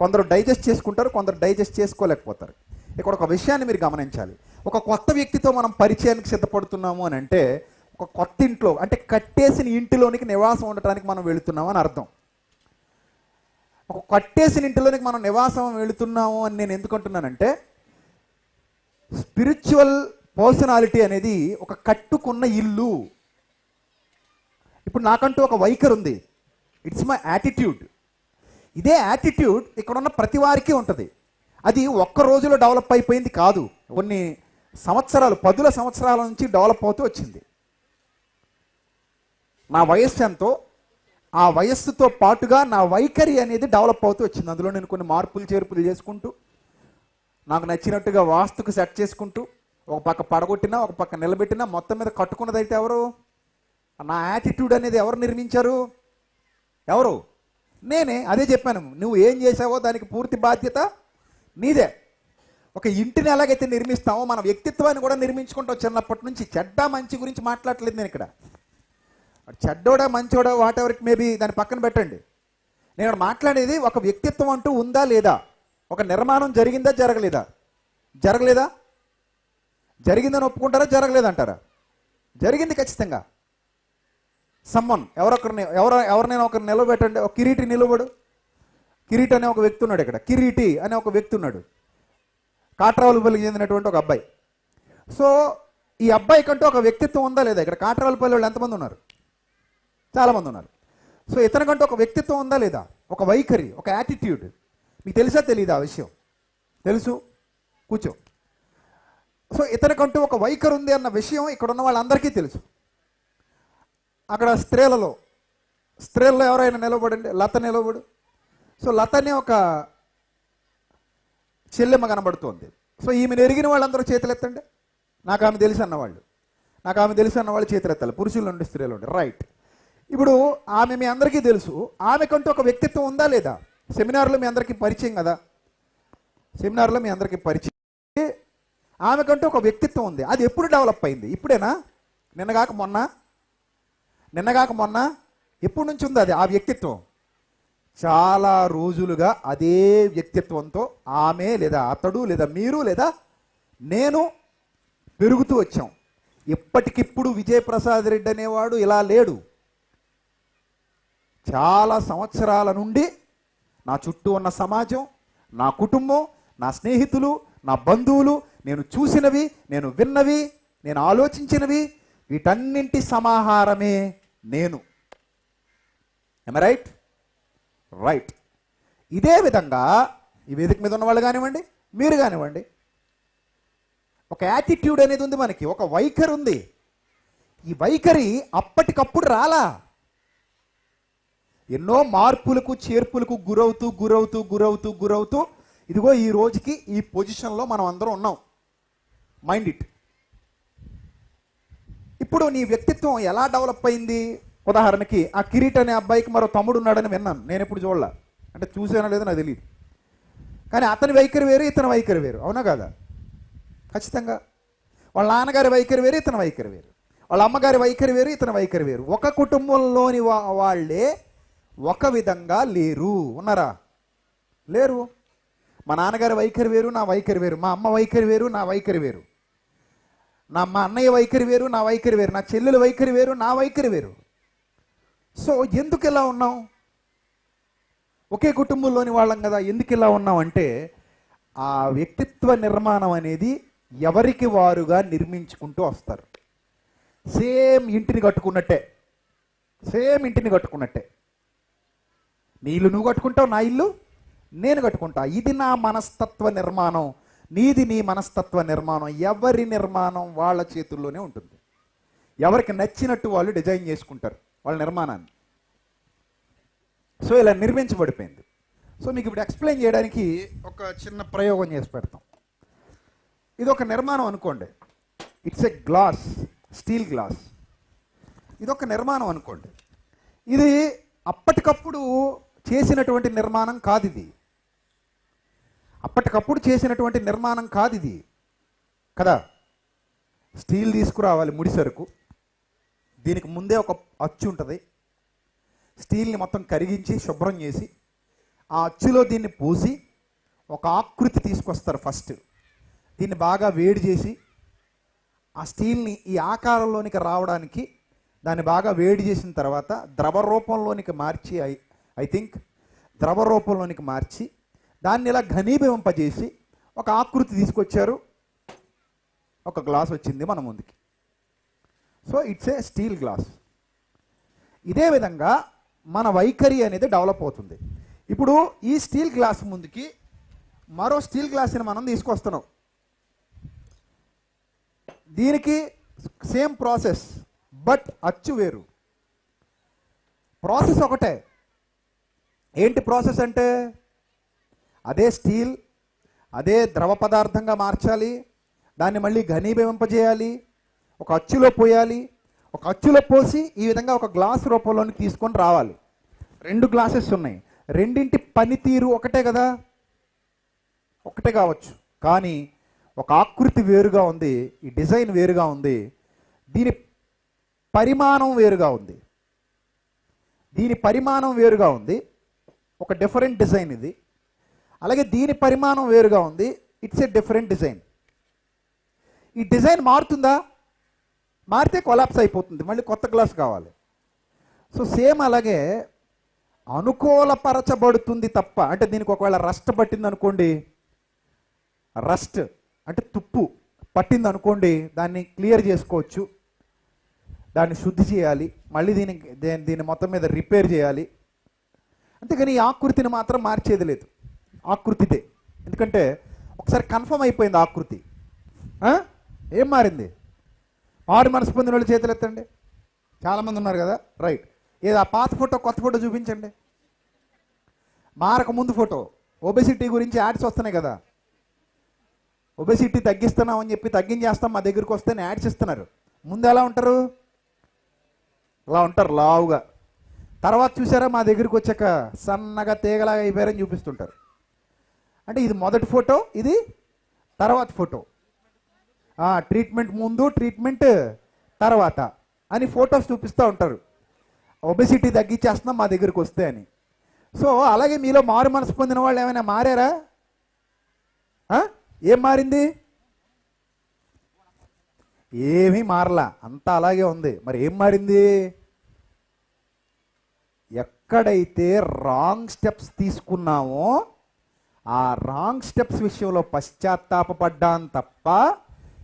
A: కొందరు డైజెస్ట్ చేసుకుంటారు, కొందరు డైజెస్ట్ చేసుకోలేకపోతారు. ఇక్కడ ఒక విషయాన్ని మీరు గమనించాలి. ఒక కొత్త వ్యక్తితో మనం పరిచయానికి సిద్ధపడుతున్నాము అని అంటే, ఒక కొత్త ఇంట్లో అంటే కట్టేసిన ఇంటిలోనికి నివాసం ఉండటానికి మనం వెళుతున్నాము అని అర్థం. ఒక కట్టేసిన ఇంటిలోనికి మనం నివాసం వెళుతున్నాము అని నేను ఎందుకు అంటున్నానంటే, స్పిరిచువల్ పర్సనాలిటీ అనేది ఒక కట్టుకున్న ఇల్లు. ఇప్పుడు నాకంటూ ఒక వైఖరి ఉంది, ఇట్స్ మై యాటిట్యూడ్. ఇదే యాటిట్యూడ్ ఇక్కడ ఉన్న ప్రతి వారికి ఉంటుంది. అది ఒక్క రోజులో డెవలప్ అయిపోయింది కాదు, కొన్ని సంవత్సరాలు, 10 సంవత్సరాల నుంచి డెవలప్ అవుతూ వచ్చింది. నా వయస్సు ఎంతో, ఆ వయస్సుతో పాటుగా నా వైఖరి అనేది డెవలప్ అవుతూ వచ్చింది. అందులో నేను కొన్ని మార్పులు చేర్పులు చేసుకుంటూ, నాకు నచ్చినట్టుగా వాస్తుకు సెట్ చేసుకుంటూ, ఒక పక్క పడగొట్టినా ఒక పక్క నిలబెట్టినా మొత్తం మీద కట్టుకున్నదైతే ఎవరు? నా యాటిట్యూడ్ అనేది ఎవరు నిర్మించారు? ఎవరు? నేనే. అదే చెప్పాను, నువ్వు ఏం చేసావో దానికి పూర్తి బాధ్యత నీదే. ఒక ఇంటిని ఎలాగైతే నిర్మిస్తామో మన వ్యక్తిత్వాన్ని కూడా నిర్మించుకుంటావు చిన్నప్పటి నుంచి. చెడ్డ మంచి గురించి మాట్లాడలేదు నేను ఇక్కడ. చెడ్డోడా మంచోడా వాట్ ఎవర్ ఇట్ మేబీ, దాన్ని పక్కన పెట్టండి. నేను మాట్లాడేది ఒక వ్యక్తిత్వం అంటూ ఉందా లేదా, ఒక నిర్మాణం జరిగిందా జరగలేదా? జరగలేదా? జరిగిందని ఒప్పుకుంటారా, జరగలేదంటారా? జరిగింది ఖచ్చితంగా. సమ్మన్ ఎవరినైనా ఒకరు నిలబెట్టండి. ఒక కిరీటి నిలబడు. కిరీటి అనే ఒక వ్యక్తి ఉన్నాడు ఇక్కడ. కిరీటి అనే ఒక వ్యక్తి ఉన్నాడు, కాట్రావులపల్లికి చెందినటువంటి ఒక అబ్బాయి. సో ఈ అబ్బాయి కంటూ ఒక వ్యక్తిత్వం ఉందా లేదా? ఇక్కడ కాట్రావులపల్లి వాళ్ళు ఎంతమంది ఉన్నారు? చాలామంది ఉన్నారు. సో ఇతనికంటూ ఒక వ్యక్తిత్వం ఉందా లేదా? ఒక వైఖరి, ఒక యాటిట్యూడ్. మీకు తెలుసా తెలీదా ఆ విషయం? తెలుసు, కూర్చో. సో ఇతనికంటూ ఒక వైఖరి ఉంది అన్న విషయం ఇక్కడ ఉన్న వాళ్ళందరికీ తెలుసు. అక్కడ స్త్రీలలో ఎవరైనా నిలబడండి. లత నిలబడు. సో లతనే ఒక చెల్లెమ్మ కనబడుతోంది. సో ఈమెను ఎరిగిన వాళ్ళందరూ చేతులు ఎత్తండి. నాకు ఆమె తెలుసు అన్నవాళ్ళు చేతులు ఎత్తాలి. పురుషుల నుండి స్త్రీలు ఉండి. రైట్. ఇప్పుడు ఆమె మీ అందరికీ తెలుసు, ఆమెకంటూ ఒక వ్యక్తిత్వం ఉందా లేదా? సెమినార్లో మీ అందరికీ పరిచయం కదా, సెమినార్లో మీ అందరికీ పరిచయం. ఆమెకంటూ ఒక వ్యక్తిత్వం ఉంది. అది ఎప్పుడు డెవలప్ అయింది? ఇప్పుడేనా? నిన్నగాక మొన్న ఎప్పటి నుంచి ఉంది అది? ఆ వ్యక్తిత్వం చాలా రోజులుగా అదే వ్యక్తిత్వంతో ఆమె లేదా అతడు లేదా మీరు లేదా నేను పెరుగుతూ వచ్చాం. ఇప్పటికిప్పుడు విజయప్రసాద్ రెడ్డి అనేవాడు ఇలా లేడు. చాలా సంవత్సరాల నుండి నా చుట్టూ ఉన్న సమాజం, నా కుటుంబం, నా స్నేహితులు, నా బంధువులు, నేను చూసినవి, నేను విన్నవి, నేను ఆలోచించినవి, వీటన్నింటి సమాహారమే నేను. ఎమ రైట్? రైట్. ఇదే విధంగా ఈ వేదిక మీద ఉన్న వాళ్ళు కానివ్వండి, మీరు కానివ్వండి, ఒక యాటిట్యూడ్ అనేది ఉంది మనకి, ఒక వైఖరి ఉంది. ఈ వైఖరి అప్పటికప్పుడు రాలా, ఎన్నో మార్పులకు చేర్పులకు గురవుతూ ఇదిగో ఈ రోజుకి ఈ పొజిషన్లో మనం అందరం ఉన్నాం. Mind it. ఇప్పుడు నీ వ్యక్తిత్వం ఎలా డెవలప్ అయింది? ఉదాహరణకి ఆ కిరీట్ అనే అబ్బాయికి మరో తమ్ముడు ఉన్నాడని విన్నాను, నేను ఎప్పుడు చూడలే, అంటే చూసానో లేదో నాకు తెలియదు. కానీ అతని వైఖరి వేరు, ఇతని వైఖరి వేరు, అవునా కాదా? ఖచ్చితంగా. వాళ్ళ నాన్నగారి వైఖరి వేరు, ఇతని వైఖరి వేరు. వాళ్ళ అమ్మగారి వైఖరి వేరు, ఇతని వైఖరి వేరు. ఒక కుటుంబంలోని వాళ్ళే ఒక విధంగా లేరు. ఉన్నారా? లేరు. మా నాన్నగారి వైఖరి వేరు, నా వైఖరి వేరు. మా అమ్మ వైఖరి వేరు, నా వైఖరి వేరు. మా అన్నయ్య వైఖరి వేరు, నా వైఖరి వేరు. నా చెల్లెల వైఖరి వేరు, నా వైఖరి వేరు. సో ఎందుకు ఇలా ఉన్నాం? ఒకే కుటుంబంలోని వాళ్ళం కదా, ఎందుకు ఇలా ఉన్నాం అంటే ఆ వ్యక్తిత్వ నిర్మాణం అనేది ఎవరికి వారుగా నిర్మించుకుంటూ వస్తారు. సేమ్ ఇంటిని కట్టుకున్నట్టే, నీ ఇల్లు నువ్వు కట్టుకుంటావు, నా ఇల్లు నేను కట్టుకుంటా. ఇది నా మనస్తత్వ నిర్మాణం, నీది నీ మనస్తత్వ నిర్మాణం. ఎవరి నిర్మాణం వాళ్ళ చేతుల్లోనే ఉంటుంది. ఎవరికి నచ్చినట్టు వాళ్ళు డిజైన్ చేసుకుంటారు వాళ్ళ నిర్మాణాన్ని. సో ఇలా నిర్మించబడిపోయింది. సో మీకు ఇప్పుడు ఎక్స్ప్లెయిన్ చేయడానికి ఒక చిన్న ప్రయోగం చేసి పెడతాం. ఇది ఒక నిర్మాణం అనుకోండి. It's a glass, steel glass. ఇదొక నిర్మాణం అనుకోండి. ఇది అప్పటికప్పుడు చేసినటువంటి నిర్మాణం కాదు. ఇది అప్పటికప్పుడు చేసినటువంటి నిర్మాణం కాదు ఇది కదా. స్టీల్ తీసుకురావాలి, ముడి సరుకు. దీనికి ముందే ఒక అచ్చు ఉంటుంది. స్టీల్ని మొత్తం కరిగించి శుభ్రం చేసి ఆ అచ్చులో దీన్ని పోసి ఒక ఆకృతి తీసుకొస్తారు. ఫస్ట్ దీన్ని బాగా వేడి చేసి ఆ స్టీల్ని ఈ ఆకారంలోనికి రావడానికి దాన్ని బాగా వేడి చేసిన తర్వాత ద్రవ రూపంలోనికి మార్చి ఐ థింక్ ద్రవ రూపంలోనికి మార్చి దాన్ని ఇలా ఘనీభవింపజేసి ఒక ఆకృతి తీసుకొచ్చారు. ఒక గ్లాస్ వచ్చింది మన ముందుకి. So it's a steel glass. ఇదే విధంగా మన వైఖరి అనేది డెవలప్ అవుతుంది. ఇప్పుడు ఈ స్టీల్ గ్లాస్ ముందుకి మరో స్టీల్ గ్లాస్ని మనం తీసుకొస్తున్నాం. దీనికి సేమ్ ప్రాసెస్, బట్ అచ్చు వేరు. ప్రాసెస్ ఒకటే. ఏంటి ప్రాసెస్ అంటే అదే స్టీల్, అదే ద్రవ పదార్థంగా మార్చాలి, దాన్ని మళ్ళీ ఘనీభవింపజేయాలి, ఒక అచ్చులో పోయాలి, ఒక అచ్చులో పోసి ఈ విధంగా ఒక గ్లాస్ రూపంలోకి తీసుకొని రావాలి. రెండు గ్లాసెస్ ఉన్నాయి, రెండింటి పనితీరు ఒకటే కదా, ఒకటే కావచ్చు, కానీ ఒక ఆకృతి వేరుగా ఉంది, ఈ డిజైన్ వేరుగా ఉంది, దీని పరిమాణం వేరుగా ఉంది, ఒక డిఫరెంట్ డిజైన్ ఇది. అలాగే దీని పరిమాణం వేరుగా ఉంది, ఇట్స్ ఏ డిఫరెంట్ డిజైన్. ఈ డిజైన్ మారుతుందా? మారితే కొలాప్స్ అయిపోతుంది, మళ్ళీ కొత్త గ్లాస్ కావాలి. సో సేమ్ అలాగే అనుకూలపరచబడుతుంది తప్ప, అంటే దీనికి ఒకవేళ రస్ట్ పట్టింది అనుకోండి, రస్ట్ అంటే తుప్పు పట్టింది అనుకోండి, దాన్ని క్లియర్ చేసుకోవచ్చు, దాన్ని శుద్ధి చేయాలి, మళ్ళీ దీన్ని మొత్తం మీద రిపేర్ చేయాలి. అంతేగాని ఈ ఆకృతిని మాత్రం మార్చేది లేదు. ఆకృతిదే, ఎందుకంటే ఒకసారి కన్ఫర్మ్ అయిపోయింది ఆకృతి. ఏం మారింది? మారు మనసు పొందిన వాళ్ళు చేతులు ఎత్తండి. చాలామంది ఉన్నారు కదా, రైట్. ఏదో ఆ పాత ఫోటో కొత్త ఫోటో చూపించండి. మారక ముందు ఫోటో. ఒబెసిటీ గురించి యాడ్స్ వస్తున్నాయి కదా, ఒబెసిటీ తగ్గిస్తున్నాం అని చెప్పి తగ్గించేస్తాం మా దగ్గరికి వస్తే యాడ్స్ ఇస్తున్నారు. ముందు ఎలా ఉంటారు? అలా ఉంటారు, లావుగా తర్వాత చూసారా మా దగ్గరికి వచ్చాక సన్నగా తీగలాగా అయిపోయారని చూపిస్తుంటారు. అంటే ఇది మొదటి ఫోటో, ఇది తర్వాత ఫోటో. ట్రీట్మెంట్ ముందు, ట్రీట్మెంట్ తర్వాత అని ఫొటోస్ చూపిస్తూ ఉంటారు. ఒబెసిటీ తగ్గించేస్తున్నాం మా దగ్గరికి వస్తే అని. సో అలాగే మీలో మారు మనసు పొందిన వాళ్ళు ఏమైనా మారారా? ఏం మారింది? ఏమీ మారలా, అంతా అలాగే ఉంది. మరి ఏం మారింది? ఎక్కడైతే రాంగ్ స్టెప్స్ తీసుకున్నామో ఆ రాంగ్ స్టెప్స్ విషయంలో పశ్చాత్తాపడ్డాను తప్ప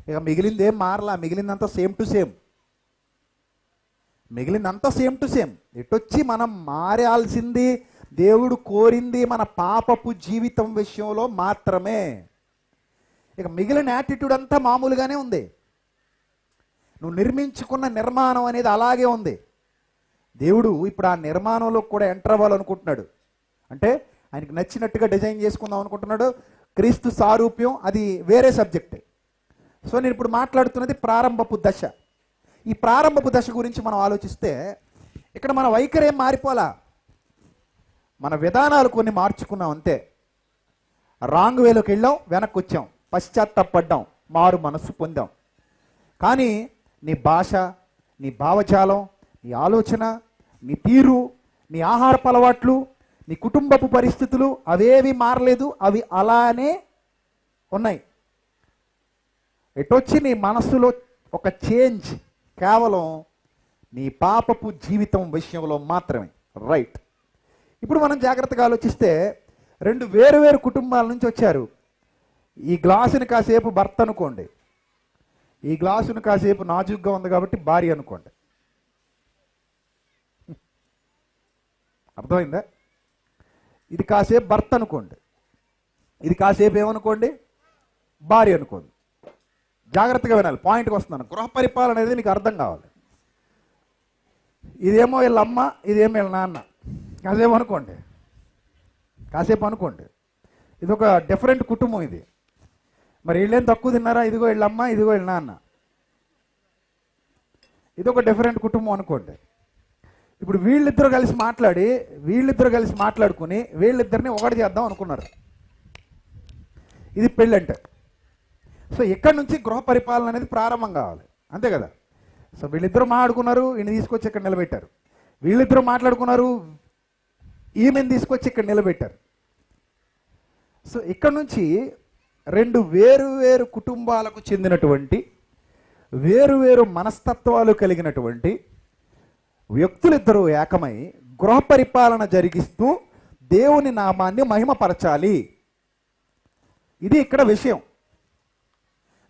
A: ఇక మిగిలింది ఏం మారలా. మిగిలిందంతా సేమ్ టు సేమ్. మిగిలిందంతా సేమ్ టు సేమ్. ఎటొచ్చి మనం మారాల్సింది, దేవుడు కోరింది మన పాపపు జీవితం విషయంలో మాత్రమే. ఇక మిగిలిన యాటిట్యూడ్ అంతా మామూలుగానే ఉంది. నువ్వు నిర్మించుకున్న నిర్మాణం అనేది అలాగే ఉంది. దేవుడు ఇప్పుడు ఆ నిర్మాణంలో కూడా ఎంటర్ అవ్వాలనుకుంటున్నాడు. అంటే ఆయనకి నచ్చినట్టుగా డిజైన్ చేసుకుందాం అనుకుంటున్నాడు. క్రీస్తు సారూప్యం అది వేరే సబ్జెక్ట్. సో నేను ఇప్పుడు మాట్లాడుతున్నది ప్రారంభపు దశ. ఈ ప్రారంభపు దశ గురించి మనం ఆలోచిస్తే ఇక్కడ మన వైఖరి ఏం మారిపోలా, మన విధానాలు కొన్ని మార్చుకున్నాం అంతే. రాంగ్ వేలోకి వెళ్ళాం, వెనక్కి వచ్చాం, పశ్చాత్తాపడ్డాం, మారు మనస్సు పొందాం. కానీ నీ భాష, నీ భావజాలం, నీ ఆలోచన, నీ తీరు, నీ ఆహారపు అలవాట్లు, నీ కుటుంబపు పరిస్థితులు అవేవి మారలేదు. అవి అలానే ఉన్నాయి. ఎటొచ్చి నీ మనస్సులో ఒక చేంజ్ కేవలం నీ పాపపు జీవితం విషయంలో మాత్రమే. రైట్. ఇప్పుడు మనం జాగ్రత్తగా ఆలోచిస్తే రెండు వేరు వేరు కుటుంబాల నుంచి వచ్చారు. ఈ గ్లాసుని కాసేపు భర్త అనుకోండి, ఈ గ్లాసుని కాసేపు నాజుగ్గా ఉంది కాబట్టి భార్య అనుకోండి. అర్థమైందా? ఇది కాసేపు భర్త అనుకోండి, ఇది కాసేపు ఏమనుకోండి, భార్య అనుకోండి. జాగ్రత్తగా వినాలి, పాయింట్కి వస్తున్నాను. గృహ పరిపాలన అనేది మీకు అర్థం కావాలి. ఇదేమో వీళ్ళ అమ్మ, ఇదేమో వీళ్ళ నాన్న. కాసేపు అనుకోండి, కాసేపు అనుకోండి. ఇది ఒక డిఫరెంట్ కుటుంబం ఇది. మరి వీళ్ళేం తక్కువ తిన్నారా? ఇదిగో వీళ్ళ అమ్మ, ఇదిగో వీళ్ళ నాన్న. ఇది ఒక డిఫరెంట్ కుటుంబం అనుకోండి. ఇప్పుడు వీళ్ళిద్దరూ కలిసి మాట్లాడుకుని వీళ్ళిద్దరిని ఒకటి చేద్దాం అనుకున్నారు. ఇది పెళ్ళంటే. సో ఇక్కడి నుంచి గృహ పరిపాలన అనేది ప్రారంభం కావాలి, అంతే కదా? సో వీళ్ళిద్దరూ మాట్లాడుకున్నారు, ఈయన తీసుకొచ్చి ఇక్కడ నిలబెట్టారు. వీళ్ళిద్దరూ మాట్లాడుకున్నారు, ఈమెను తీసుకొచ్చి ఇక్కడ నిలబెట్టారు. సో ఇక్కడ నుంచి రెండు వేరు వేరు కుటుంబాలకు చెందినటువంటి వేరు వేరు మనస్తత్వాలు కలిగినటువంటి వ్యక్తులిద్దరూ ఏకమై గృహ పరిపాలన జరిగిస్తూ దేవుని నామాన్ని మహిమపరచాలి. ఇది ఇక్కడ విషయం.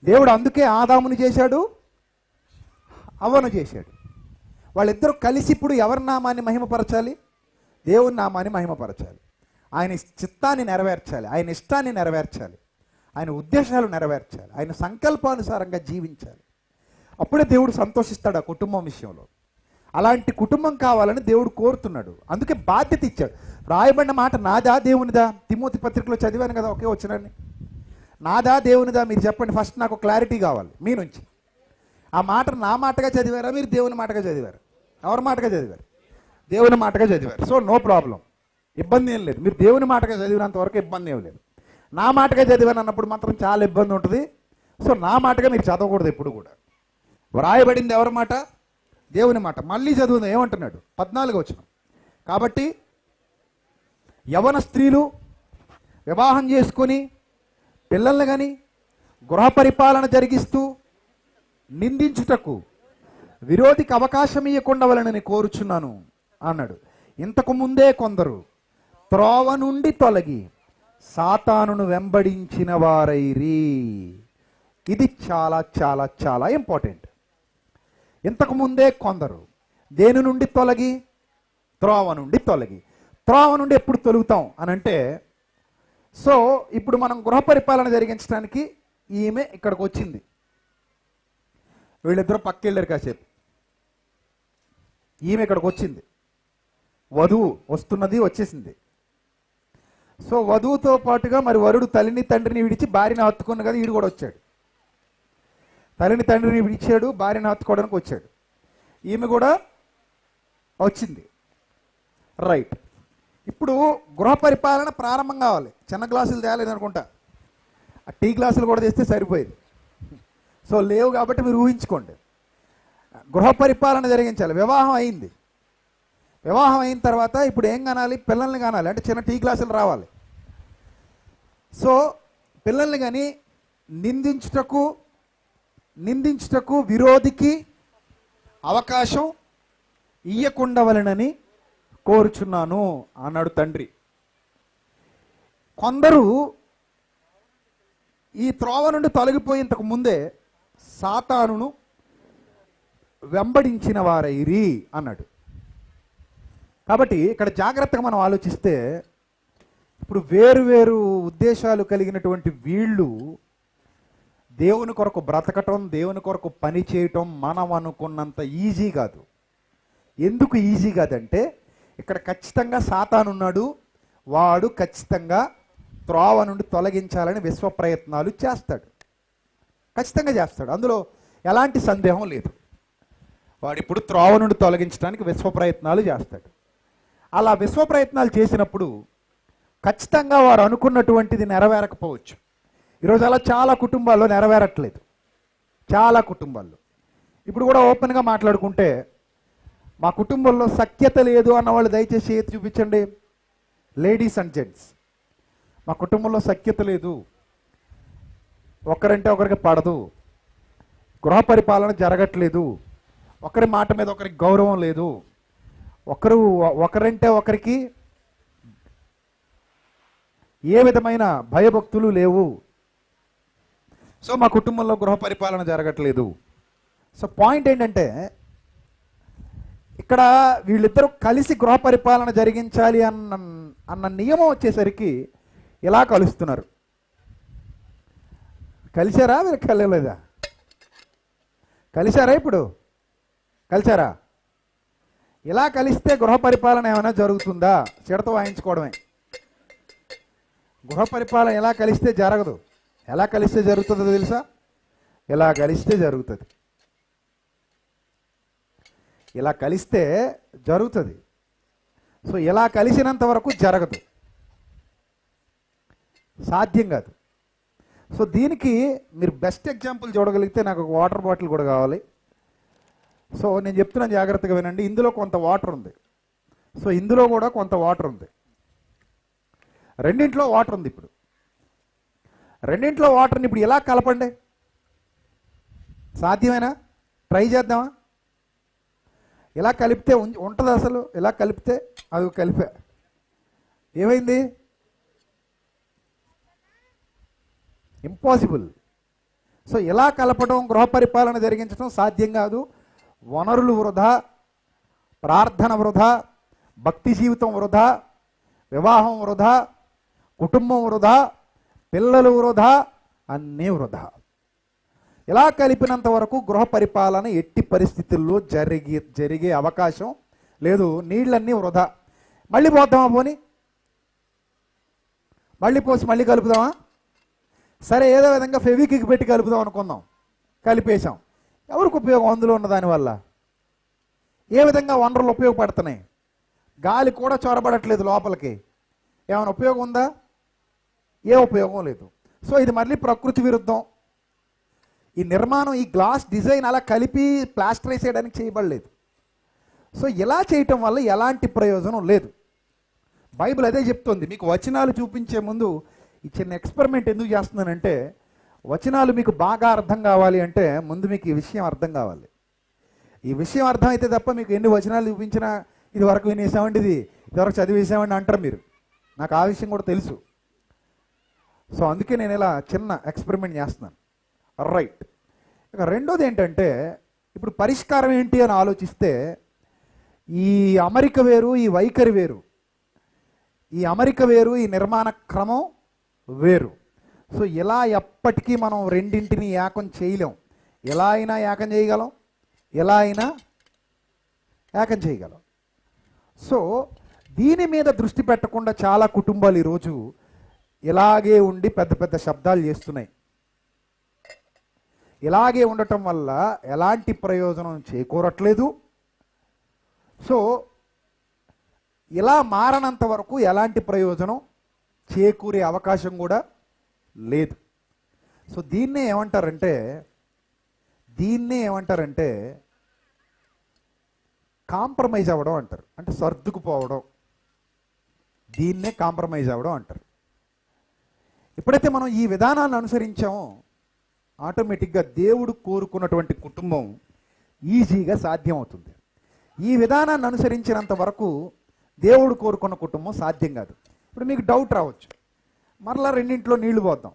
A: దేవుడు అందుకే ఆదాముని చేశాడు, అవ్వను చేశాడు. వాళ్ళిద్దరూ కలిసి ఇప్పుడు ఎవరి నామాన్ని మహిమపరచాలి? దేవుని నామాన్ని మహిమపరచాలి. ఆయన చిత్తాన్ని నెరవేర్చాలి, ఆయన ఇష్టాన్ని నెరవేర్చాలి, ఆయన ఉద్దేశాలు నెరవేర్చాలి, ఆయన సంకల్పానుసారంగా జీవించాలి. అప్పుడే దేవుడు సంతోషిస్తాడు ఆ కుటుంబం విషయంలో. అలాంటి కుటుంబం కావాలని దేవుడు కోరుతున్నాడు. అందుకే బాధ్యత ఇచ్చాడు. రాయబడిన మాట నాదా దేవునిదా? తిమోతి పత్రికలో చదివాను కదా, ఒకే వచ్చినాన్ని. నాదా దేవునిదా? మీరు చెప్పండి. ఫస్ట్ నాకు క్లారిటీ కావాలి మీ నుంచి. ఆ మాట నా మాటగా చదివారా, మీరు దేవుని మాటగా చదివారు? ఎవరి మాటగా చదివారు? దేవుని మాటగా చదివారు. సో నో ప్రాబ్లం, ఇబ్బంది ఏం లేదు. మీరు దేవుని మాటగా చదివినంత వరకు ఇబ్బంది ఏం లేదు. నా మాటగా చదివాను అన్నప్పుడు మాత్రం చాలా ఇబ్బంది ఉంటుంది. సో నా మాటగా మీరు చదవకూడదు ఎప్పుడు కూడా. వ్రాయబడింది ఎవరి మాట? దేవుని మాట. మళ్ళీ చదువుదాం ఏమంటున్నాడు? 14వ వచనం. కాబట్టి యవన స్త్రీలు వివాహం చేసుకొని పిల్లల్ని కానీ గృహ పరిపాలన జరిగిస్తూ నిందించుటకు విరోధికి అవకాశం ఇవ్వకుండా వలనని కోరుచున్నాను అన్నాడు. ఇంతకు ముందే కొందరు త్రోవ నుండి తొలగి సాతానును వెంబడించిన వారైరి. ఇది చాలా చాలా చాలా ఇంపార్టెంట్. ఇంతకు ముందే కొందరు దేని నుండి తొలగి? త్రోవ నుండి తొలగి. త్రోవ నుండి ఎప్పుడు తొలుగుతాం అని అంటే, సో ఇప్పుడు మనం గృహ పరిపాలన జరిగించడానికి ఈమె ఇక్కడికి వచ్చింది. వీళ్ళిద్దరూ పక్కెళ్ళారు కాసేపు. ఈమె ఇక్కడికి వచ్చింది, వధువు వస్తున్నది, వచ్చేసింది. సో వధువుతో పాటుగా మరి వరుడు తల్లిని తండ్రిని విడిచి భార్యని హత్తుకున్న కదా, వీడు కూడా వచ్చాడు. తల్లిని తండ్రిని విడిచాడు, భార్యని హత్తుకోవడానికి వచ్చాడు. ఈమె కూడా వచ్చింది. రైట్. ఇప్పుడు గృహ పరిపాలన ప్రారంభం కావాలి. చిన్న గ్లాసులు తేలేదు అనుకుంటా, ఆ టీ గ్లాసులు కూడా తెస్తే సరిపోయేది. సో లేవు కాబట్టి మీరు ఊహించుకోండి. గృహ పరిపాలన జరిగించాలి. వివాహం అయింది. వివాహం అయిన తర్వాత ఇప్పుడు ఏం కనాలి? పిల్లల్ని కనాలి. అంటే చిన్న టీ గ్లాసులు రావాలి. సో పిల్లల్ని కానీ నిందించుటకు విరోధికి అవకాశం ఇయ్యకుండవలెనని కోరుచున్నాను అన్నాడు తండ్రి. కొందరు ఈ త్రోవ నుండి తొలగిపోయేంతకు ముందే సాతానును వెంబడించిన వారైరి అన్నాడు. కాబట్టి ఇక్కడ జాగ్రత్తగా మనం ఆలోచిస్తే, ఇప్పుడు వేరు ఉద్దేశాలు కలిగినటువంటి వీళ్ళు దేవుని కొరకు బ్రతకటం, దేవుని కొరకు పని చేయటం మనం అనుకున్నంత ఈజీ కాదు. ఎందుకు ఈజీ కాదంటే, ఇక్కడ ఖచ్చితంగా సాతాను ఉన్నాడు. వాడు ఖచ్చితంగా త్రోవ నుండి తొలగించాలని విశ్వ ప్రయత్నాలు చేస్తాడు. ఖచ్చితంగా చేస్తాడు. అందులో ఎలాంటి సందేహం లేదు. వాడు ఇప్పుడు త్రోవ నుండి తొలగించడానికి విశ్వ ప్రయత్నాలు చేస్తాడు. అలా విశ్వ ప్రయత్నాలు చేసినప్పుడు ఖచ్చితంగా వారు అనుకున్నటువంటిది నెరవేరకపోవచ్చు. ఈరోజు అలా చాలా కుటుంబాల్లో నెరవేరట్లేదు. చాలా కుటుంబాల్లో ఇప్పుడు కూడా ఓపెన్గా మాట్లాడుకుంటే, మా కుటుంబంలో సఖ్యత లేదు అన్నవాళ్ళు దయచేసి చేతి చూపించండి. లేడీస్ అండ్ జెంట్స్, మా కుటుంబంలో సఖ్యత లేదు, ఒకరంటే ఒకరికి పడదు, గృహ పరిపాలన జరగట్లేదు, ఒకరి మాట మీద ఒకరికి గౌరవం లేదు, ఒకరంటే ఒకరికి ఏ విధమైన భయభక్తులు లేవు. సో మా కుటుంబంలో గృహ పరిపాలన జరగట్లేదు. సో పాయింట్ ఏంటంటే, ఇక్కడ వీళ్ళిద్దరూ కలిసి గృహ పరిపాలన జరిగించాలి అన్న నియమం వచ్చేసరికి ఇలా కలుస్తున్నారు. కలిశారా? మీరు కలలేదా? కలిశారా? ఇప్పుడు కలిశారా? ఇలా కలిస్తే గృహ పరిపాలన ఏమైనా జరుగుతుందా? చెడతో వాయించుకోవడమే. గృహ పరిపాలన ఎలా కలిస్తే జరగదు. ఎలా కలిస్తే జరుగుతుందో తెలుసా? ఇలా కలిస్తే జరుగుతుంది. ఇలా కలిస్తే జరుగుతుంది. సో ఇలా కలిసినంత వరకు జరగదు, సాధ్యం కాదు. సో దీనికి మీరు బెస్ట్ ఎగ్జాంపుల్ చూడగలిగితే, నాకు ఒక వాటర్ బాటిల్ కూడా కావాలి. సో నేను చెప్తున్నాను, జాగ్రత్తగా వినండి. ఇందులో కొంత వాటర్ ఉంది. సో ఇందులో కూడా కొంత వాటర్ ఉంది. రెండింట్లో వాటర్ ఉంది. ఇప్పుడు రెండింట్లో వాటర్ని ఇప్పుడు ఎలా కలపండి? సాధ్యమేనా? ట్రై చేద్దామా? ఇలా కలిపితే ఉంటుంది అసలు? ఇలా కలిపితే అది కలిపా, ఏమైంది? ఇంపాసిబుల్. సో ఇలా కలపడం, గృహ పరిపాలన జరిగించడం సాధ్యం కాదు. వనరులు వృధా, ప్రార్థన వృధా, భక్తి జీవితం వృధా, వివాహం వృధా, కుటుంబం వృధా, పిల్లలు వృధా, అన్నీ వృధా. ఇలా కలిపినంత వరకు గృహ పరిపాలన ఎట్టి పరిస్థితుల్లో జరిగే అవకాశం లేదు. నీళ్ళన్నీ వృధా. మళ్ళీ పోద్దామా? పోని మళ్ళీ పోసి మళ్ళీ కలుపుదామా? సరే, ఏదో విధంగా ఫెవికిక్ పెట్టి కలుపుదాం అనుకుందాం. కలిపేశాం. ఎవరికి ఉపయోగం అందులో ఉన్న దానివల్ల? ఏ విధంగా వనరులు ఉపయోగపడుతున్నాయి? గాలి కూడా చొరబడట్లేదు లోపలికి. ఏమైనా ఉపయోగం ఉందా? ఏ ఉపయోగం లేదు. సో ఇది మళ్ళీ ప్రకృతి విరుద్ధం. ఈ నిర్మాణం, ఈ గ్లాస్ డిజైన్ అలా కలిపి ప్లాస్టరైజ్ చేయడానికి చేయబడలేదు. సో ఇలా చేయటం వల్ల ఎలాంటి ప్రయోజనం లేదు. బైబిల్ అదే చెప్తుంది. మీకు వచనాలు చూపించే ముందు ఈ చిన్న ఎక్స్పెరిమెంట్ ఎందుకు చేస్తున్నానంటే, వచనాలు మీకు బాగా అర్థం కావాలి అంటే ముందు మీకు ఈ విషయం అర్థం కావాలి. ఈ విషయం అర్థమైతే తప్ప మీకు ఎన్ని వచనాలు చూపించినా ఇది వరకు వినేసామండి, ఇది వరకు చదివేసామండి అంటారు మీరు. నాకు ఆ విషయం కూడా తెలుసు. సో అందుకే నేను ఇలా చిన్న ఎక్స్పెరిమెంట్ చేస్తున్నాను. రైట్. ఇక రెండోది ఏంటంటే, ఇప్పుడు పరిష్కారం ఏంటి అని ఆలోచిస్తే, ఈ అమరిక వేరు, ఈ వైఖరి వేరు. ఈ అమరిక వేరు, ఈ నిర్మాణ క్రమం వేరు. సో ఇలా ఎప్పటికీ మనం రెండింటిని ఏకం చేయలేం. ఎలా అయినా ఏకం చేయగలం, ఎలా అయినా ఏకం చేయగలం. సో దీని మీద దృష్టి పెట్టకుండా చాలా కుటుంబాలు ఈరోజు ఇలాగే ఉండి పెద్ద పెద్ద శబ్దాలు చేస్తున్నాయి. ఇలాగే ఉండటం వల్ల ఎలాంటి ప్రయోజనం చేకూరట్లేదు. సో ఇలా మారనంత వరకు ఎలాంటి ప్రయోజనం చేకూరే అవకాశం కూడా లేదు. సో దీన్నే ఏమంటారంటే కాంప్రమైజ్ అవ్వడం అంటారు. అంటే సర్దుకుపోవడం, దీన్నే కాంప్రమైజ్ అవ్వడం అంటారు. ఎప్పుడైతే మనం ఈ విధానాన్ని అనుసరించామో ఆటోమేటిక్గా దేవుడు కోరుకున్నటువంటి కుటుంబం ఈజీగా సాధ్యం అవుతుంది. ఈ విధానాన్ని అనుసరించినంత వరకు దేవుడు కోరుకున్న కుటుంబం సాధ్యం కాదు. ఇప్పుడు మీకు డౌట్ రావచ్చు, మరలా రెండింట్లో నీళ్లు పోద్దాం,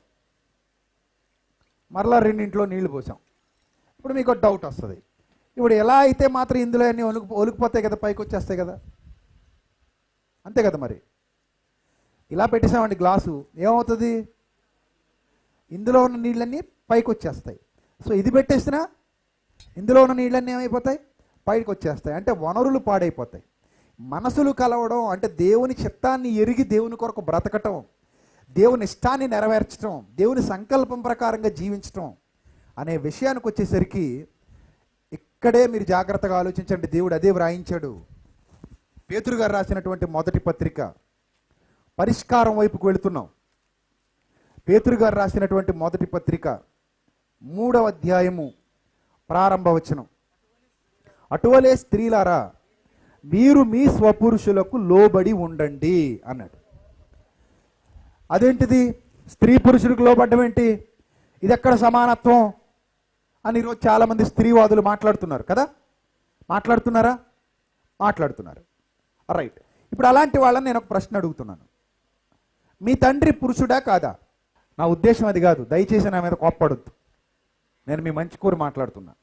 A: మరలా రెండింట్లో నీళ్లు పోసాం. ఇప్పుడు మీకు డౌట్ వస్తుంది, ఇప్పుడు ఎలా అయితే మాత్రం ఇందులో అన్నీ ఒలికిపోతాయి కదా, పైకి వచ్చేస్తాయి కదా, అంతే కదా. మరి ఇలా పెట్టేసామండి గ్లాసు, ఏమవుతుంది? ఇందులో ఉన్న నీళ్ళన్నీ పైకి వచ్చేస్తాయి. సో ఇది పెట్టేసినా ఇందులో ఉన్న నీళ్ళన్నీ ఏమైపోతాయి? పైకి వచ్చేస్తాయి. అంటే వనరులు పాడైపోతాయి. మనసులు కలవడం అంటే దేవుని చిత్తాన్ని ఎరిగి దేవుని కొరకు బ్రతకటం, దేవుని ఇష్టాన్ని నెరవేర్చడం, దేవుని సంకల్పం ప్రకారంగా జీవించటం అనే విషయానికి వచ్చేసరికి ఇక్కడే మీరు జాగ్రత్తగా ఆలోచించండి. దేవుడు అదే వ్రాయించాడు. పేతురు గారు రాసినటువంటి మొదటి పత్రిక, పరిష్కారం వైపుకు వెళుతున్నాం. పేతురు గారు రాసినటువంటి మొదటి పత్రిక 3వ అధ్యాయము ప్రారంభ వచనం, అటువలే స్త్రీలారా మీరు మీ స్వపురుషులకు లోబడి ఉండండి అన్నాడు. అదేంటిది? స్త్రీ పురుషులకు లోబడ్డం ఏంటి? ఇది ఎక్కడ సమానత్వం అని ఈరోజు చాలామంది స్త్రీవాదులు మాట్లాడుతున్నారు కదా. మాట్లాడుతున్నారా? మాట్లాడుతున్నారు. రైట్. ఇప్పుడు అలాంటి వాళ్ళని నేను ఒక ప్రశ్న అడుగుతున్నాను. మీ తండ్రి పురుషుడా కాదా? నా ఉద్దేశం అది కాదు, దయచేసి నా మీద కోప్పడొద్దు. నేను మీ మంచి కోరి మాట్లాడుతున్నా.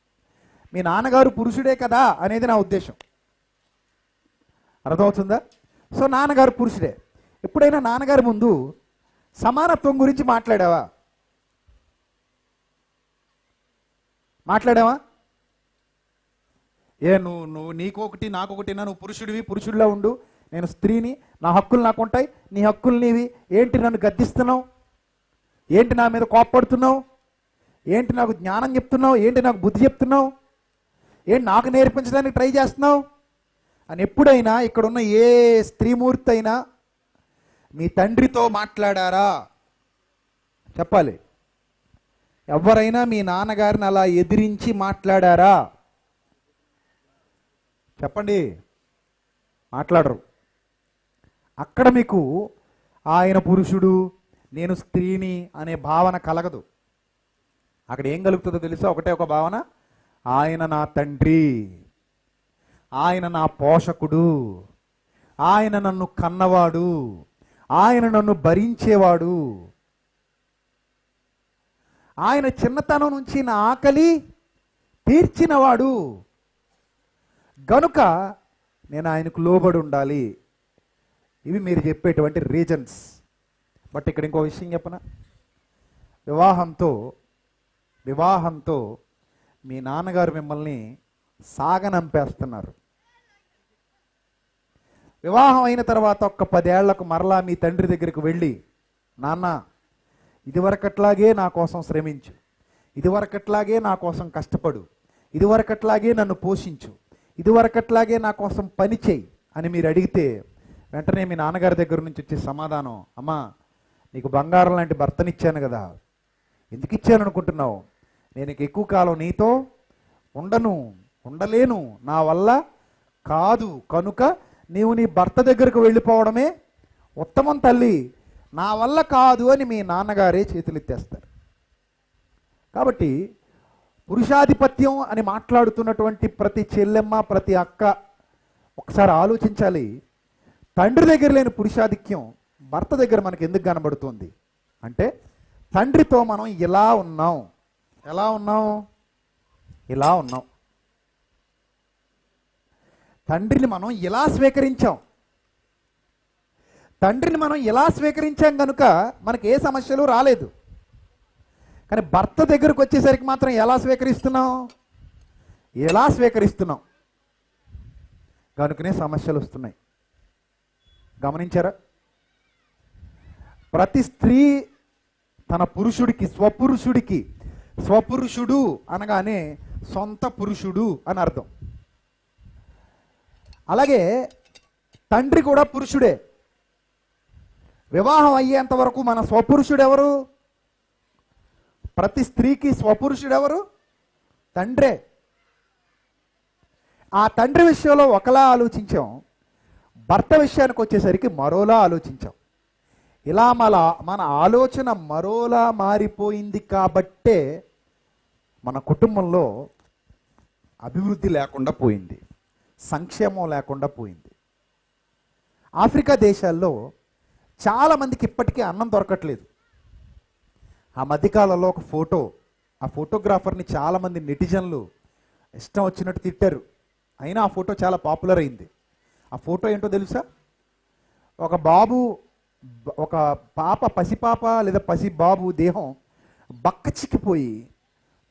A: మీ నాన్నగారు పురుషుడే కదా అనేది నా ఉద్దేశం. అర్థమవుతుందా? సో నాన్నగారు పురుషుడే. ఎప్పుడైనా నాన్నగారి ముందు సమానత్వం గురించి మాట్లాడావా? మాట్లాడావా? నువ్వు నీకొకటి నాకొకటినా, నువ్వు పురుషుడివి, పురుషుడిలా ఉండు, నేను స్త్రీని, నా హక్కులు నాకు ఉంటాయి, నీ హక్కులు నీవి, ఏంటి నన్ను గద్దిస్తున్నావు, ఏంటి నా మీద కోప్పడుతున్నావు, ఏంటి నాకు జ్ఞానం చెప్తున్నావు, ఏంటి నాకు బుద్ధి చెప్తున్నావు, ఏంటి నాకు నేర్పించడానికి ట్రై చేస్తున్నావు అని ఎప్పుడైనా ఇక్కడున్న ఏ స్త్రీమూర్తి అయినా మీ తండ్రితో మాట్లాడారా? చెప్పాలి. ఎవరైనా మీ నాన్నగారిని అలా ఎదిరించి మాట్లాడారా? చెప్పండి. మాట్లాడరు. అక్కడ మీకు ఆయన పురుషుడు, నేను స్త్రీని అనే భావన కలగదు. అక్కడ ఏం కలుగుతుందో తెలుసా? ఒకటే ఒక భావన, ఆయన నా తండ్రి, ఆయన నా పోషకుడు, ఆయన నన్ను కన్నవాడు, ఆయన నన్ను భరించేవాడు, ఆయన చిన్నతనం నుంచి నా ఆకలి తీర్చినవాడు, గనుక నేను ఆయనకు లోబడి ఉండాలి. ఇవి మీరు చెప్పేటువంటి రీజన్స్. బట్ ఇక్కడ ఇంకో విషయం చెప్పనా? వివాహంతో మీ నాన్నగారు మిమ్మల్ని సాగనంపేస్తున్నారు. వివాహం అయిన తర్వాత ఒక్క 10 ఏళ్లకు మరలా మీ తండ్రి దగ్గరికి వెళ్ళి, నాన్న ఇదివరకట్లాగే నా కోసం శ్రమించు, ఇదివరకట్లాగే నా కోసం కష్టపడు, ఇదివరకట్లాగే నన్ను పోషించు, ఇదివరకట్లాగే నా కోసం పని చేయి అని మీరు అడిగితే వెంటనే మీ నాన్నగారి దగ్గర నుంచి వచ్చే సమాధానం, అమ్మా నీకు బంగారం లాంటి భర్తనిచ్చాను కదా, ఎందుకు ఇచ్చాను అనుకుంటున్నావు? నేను ఎక్కువ కాలం నీతో ఉండలేను, నా వల్ల కాదు, కనుక నీవు నీ భర్త దగ్గరకు వెళ్ళిపోవడమే ఉత్తమం తల్లి, నా వల్ల కాదు అని మీ నాన్నగారే చేతులెత్తేస్తారు. కాబట్టి పురుషాధిపత్యం అని మాట్లాడుతున్నటువంటి ప్రతి చెల్లెమ్మ, ప్రతి అక్క ఒకసారి ఆలోచించాలి. తండ్రి దగ్గర లేని పురుషాధిక్యం భర్త దగ్గర మనకి ఎందుకు కనబడుతుంది అంటే, తండ్రితో మనం ఎలా ఉన్నాం, తండ్రిని మనం ఎలా స్వీకరించాం కనుక మనకి ఏ సమస్యలు రాలేదు. కానీ భర్త దగ్గరకు వచ్చేసరికి మాత్రం ఎలా స్వీకరిస్తున్నాం కనుకనే సమస్యలు వస్తున్నాయి. గమనించారా? ప్రతి స్త్రీ తన పురుషుడికి, స్వపురుషుడు అనగానే సొంత పురుషుడు అని అర్థం. అలాగే తండ్రి కూడా పురుషుడే. వివాహం అయ్యేంత వరకు మన స్వపురుషుడు ఎవరు? ప్రతి స్త్రీకి స్వపురుషుడు ఎవరు? తండ్రే. ఆ తండ్రి విషయంలో ఒకలా ఆలోచించాం, భర్త విషయానికి వచ్చేసరికి మరోలా ఆలోచించాం. ఇలా మన ఆలోచన మరోలా మారిపోయింది కాబట్టే మన కుటుంబంలో అభివృద్ధి లేకుండా పోయింది, సంక్షేమం లేకుండా పోయింది. ఆఫ్రికా దేశాల్లో చాలామందికి ఇప్పటికీ అన్నం దొరకట్లేదు. ఆ మధ్యకాలంలో ఒక ఫోటో, ఆ ఫోటోగ్రాఫర్ని చాలామంది నెటిజన్లు ఇష్టం వచ్చినట్టు తిట్టారు. అయినా ఆ ఫోటో చాలా పాపులర్ అయింది. ఆ ఫోటో ఏంటో తెలుసా? ఒక బాబు, ఒక పాప, పసిపాప లేదా పసి బాబు దేహం బక్క చిక్కిపోయి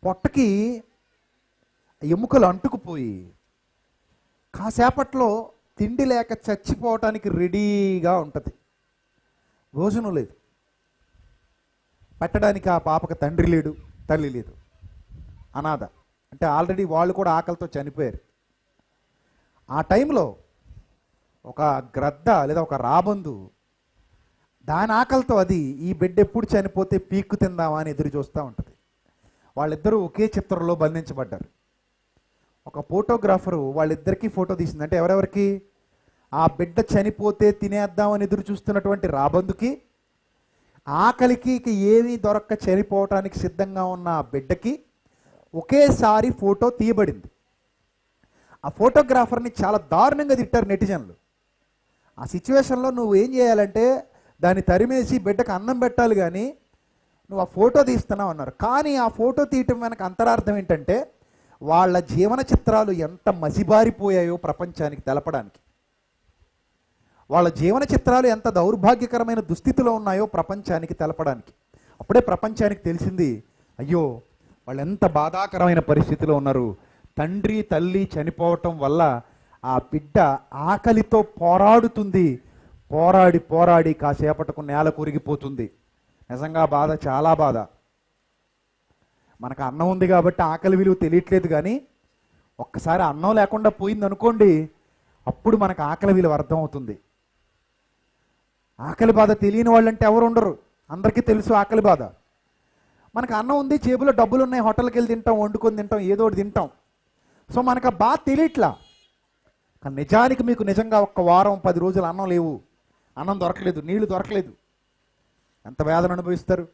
A: పొట్టకి ఎముకలు అంటుకుపోయి కాసేపట్లో తిండి లేక చచ్చిపోవటానికి రెడీగా ఉంటుంది. భోజనం లేదు, పెట్టడానికి ఆ పాపకు తండ్రి లేడు, తల్లి లేదు, అనాథ. అంటే ఆల్రెడీ వాళ్ళు కూడా ఆకలితో చనిపోయారు. ఆ టైంలో ఒక గ్రద్ద లేదా ఒక రాబందు దాని ఆకలితో అది ఈ బిడ్డ ఎప్పుడు చనిపోతే పీక్కు తిందామా అని ఎదురు చూస్తూ ఉంటుంది. వాళ్ళిద్దరూ ఒకే చిత్రంలో బంధించబడ్డారు. ఒక ఫోటోగ్రాఫరు వాళ్ళిద్దరికీ ఫోటో తీసింది. అంటే ఎవరెవరికి? ఆ బిడ్డ చనిపోతే తినేద్దామని ఎదురు చూస్తున్నటువంటి రాబందుకి, ఆకలికి ఇక ఏమీ దొరక్క చనిపోవటానికి సిద్ధంగా ఉన్న ఆ బిడ్డకి ఒకేసారి ఫోటో తీయబడింది. ఆ ఫోటోగ్రాఫర్ని చాలా దారుణంగా తిట్టారు నెటిజన్లు. ఆ సిచ్యువేషన్లో నువ్వు ఏం చేయాలంటే దాన్ని తరిమేసి బిడ్డకు అన్నం పెట్టాలి, కానీ నువ్వు ఆ ఫోటో తీస్తున్నావు అన్నారు. కానీ ఆ ఫోటో తీయటం వెనక అంతరార్థం ఏంటంటే వాళ్ళ జీవన చిత్రాలు ఎంత మసిబారిపోయాయో ప్రపంచానికి తెలపడానికి, వాళ్ళ జీవన చిత్రాలు ఎంత దౌర్భాగ్యకరమైన దుస్థితిలో ఉన్నాయో ప్రపంచానికి తెలపడానికి. అప్పుడే ప్రపంచానికి తెలిసింది, అయ్యో వాళ్ళు ఎంత బాధాకరమైన పరిస్థితిలో ఉన్నారు. తండ్రి తల్లి చనిపోవటం వల్ల ఆ బిడ్డ ఆకలితో పోరాడుతుంది, పోరాడి పోరాడి కాసేపటకు నేల కొరిగిపోతుంది. నిజంగా బాధ, చాలా బాధ. మనకు అన్నం ఉంది కాబట్టి ఆకలి విలువ తెలియట్లేదు, కానీ ఒక్కసారి అన్నం లేకుండా పోయింది అనుకోండి, అప్పుడు మనకు ఆకలి విలువ అర్థమవుతుంది. ఆకలి బాధ తెలియని వాళ్ళంటే ఎవరు ఉండరు, అందరికీ తెలుసు ఆకలి బాధ. మనకు అన్నం ఉంది, జేబులో డబ్బులు ఉన్నాయి, హోటల్కి వెళ్ళి తింటాం, వండుకొని తింటాం, ఏదో ఒకటి తింటాం. సో మనకు ఆ బాధ తెలియట్లా. కానీ నిజానికి మీకు నిజంగా ఒక్క వారం 10 రోజులు అన్నం లేవు, అన్నం దొరకలేదు, నీళ్లు దొరకలేదు, ఎంత వేదన అనుభవిస్తారు.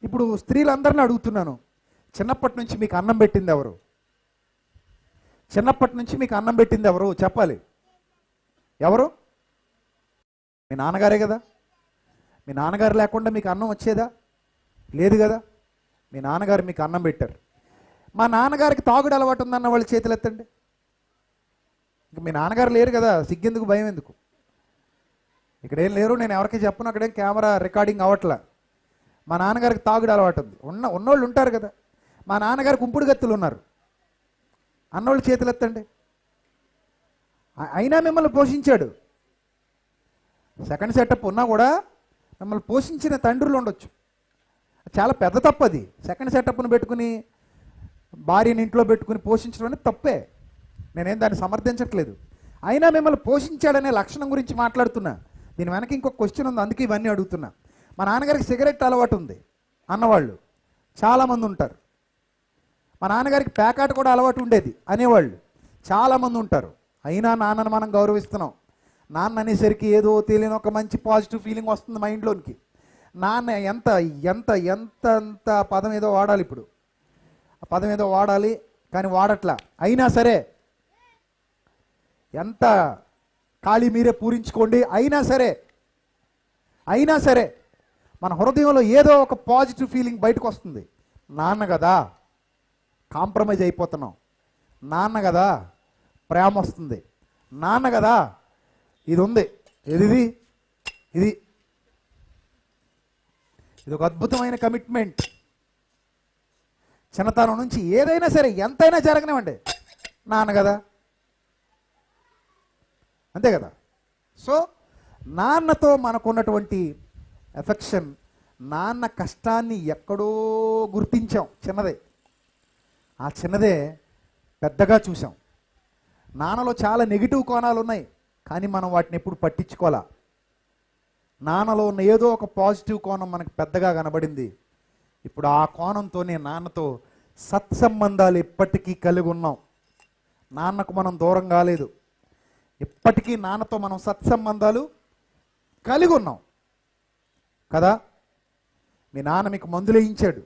A: ఇప్పుడు స్త్రీలందరినీ అడుగుతున్నాను, చిన్నప్పటి నుంచి మీకు అన్నం పెట్టింది ఎవరు? చిన్నప్పటి నుంచి మీకు అన్నం పెట్టింది ఎవరు? చెప్పాలి. ఎవరు? మీ నాన్నగారే కదా. మీ నాన్నగారు లేకుండా మీకు అన్నం వచ్చేదా? లేదు కదా. మీ నాన్నగారు మీకు అన్నం పెట్టారు. మా నాన్నగారికి తాగుడు అలవాటు ఉందన్న వాళ్ళు చేతులు ఎత్తండి. ఇంక మీ నాన్నగారు లేరు కదా, సిగ్గెందుకు, భయం ఎందుకు? ఇక్కడేం లేరు, నేను ఎవరికి చెప్పను, అక్కడేం కెమెరా రికార్డింగ్ అవ్వట్లా. మా నాన్నగారికి తాగుడు అలవాటు ఉంది, ఉన్నోళ్ళు ఉంటారు కదా. మా నాన్నగారికి ఉంపుడు గత్తులు ఉన్నారు అన్నోళ్ళు చేతులు ఎత్తండి. అయినా మిమ్మల్ని పోషించాడు. సెకండ్ సెటప్ ఉన్నా కూడా మిమ్మల్ని పోషించిన తండ్రులు ఉండొచ్చు. చాలా పెద్ద తప్పు అది. సెకండ్ సెటప్ను పెట్టుకుని భార్యని ఇంట్లో పెట్టుకుని పోషించడం అనేది తప్పే, నేనేం దాన్ని సమర్థించట్లేదు. అయినా మిమ్మల్ని పోషించాడనే లక్షణం గురించి మాట్లాడుతున్నా. దీని వెనక ఇంకొక క్వశ్చన్ ఉంది, అందుకే ఇవన్నీ అడుగుతున్నా. మా నాన్నగారికి సిగరెట్ అలవాటు ఉంది అన్నవాళ్ళు చాలామంది ఉంటారు. మా నాన్నగారికి ప్యాకాట్ కూడా అలవాటు ఉండేది అనేవాళ్ళు చాలామంది ఉంటారు. అయినా నాన్నను మనం గౌరవిస్తున్నాం. నాన్న అనేసరికి ఏదో తెలియని ఒక మంచి పాజిటివ్ ఫీలింగ్ వస్తుంది మైండ్లోనికి. నాన్న ఎంత ఎంత ఎంత ఎంత పదం ఏదో వాడాలి, ఇప్పుడు ఆ పదం ఏదో వాడాలి కానీ వాడట్లా. అయినా సరే, ఎంత ఖాళీ మీరే పూరించుకోండి, అయినా సరే మన హృదయంలో ఏదో ఒక పాజిటివ్ ఫీలింగ్ బయటకు వస్తుంది. నాన్న కదా, కాంప్రమైజ్ అయిపోతున్నాం. నాన్న కదా, ప్రేమ వస్తుంది. నాన్న కదా, ఇది ఉంది, ఇది ఒక అద్భుతమైన కమిట్మెంట్. చిన్నతనం నుంచి ఏదైనా సరే, ఎంతైనా జరగనివ్వండి, నాన్న కదా, అంతే కదా. సో నాన్నతో మనకున్నటువంటి ఎఫెక్షన్, నాన్న కష్టాన్ని ఎక్కడో గుర్తించాం, చిన్నదే. ఆ చిన్నదే పెద్దగా చూసాం. నాన్నలో చాలా నెగిటివ్ కోణాలు ఉన్నాయి, కానీ మనం వాటిని ఎప్పుడు పట్టించుకోవాలా. నాన్నలో ఉన్న ఏదో ఒక పాజిటివ్ కోణం మనకు పెద్దగా కనబడింది. ఇప్పుడు ఆ కోణంతోనే నాన్నతో సత్సంబంధాలు ఎప్పటికీ కలిగి ఉన్నాం. నాన్నకు మనం దూరం కాలేదు. ఎప్పటికీ నాన్నతో మనం సత్సంబంధాలు కలిగి ఉన్నాం కదా. మీ నాన్న మీకు మందులు వేయించాడు.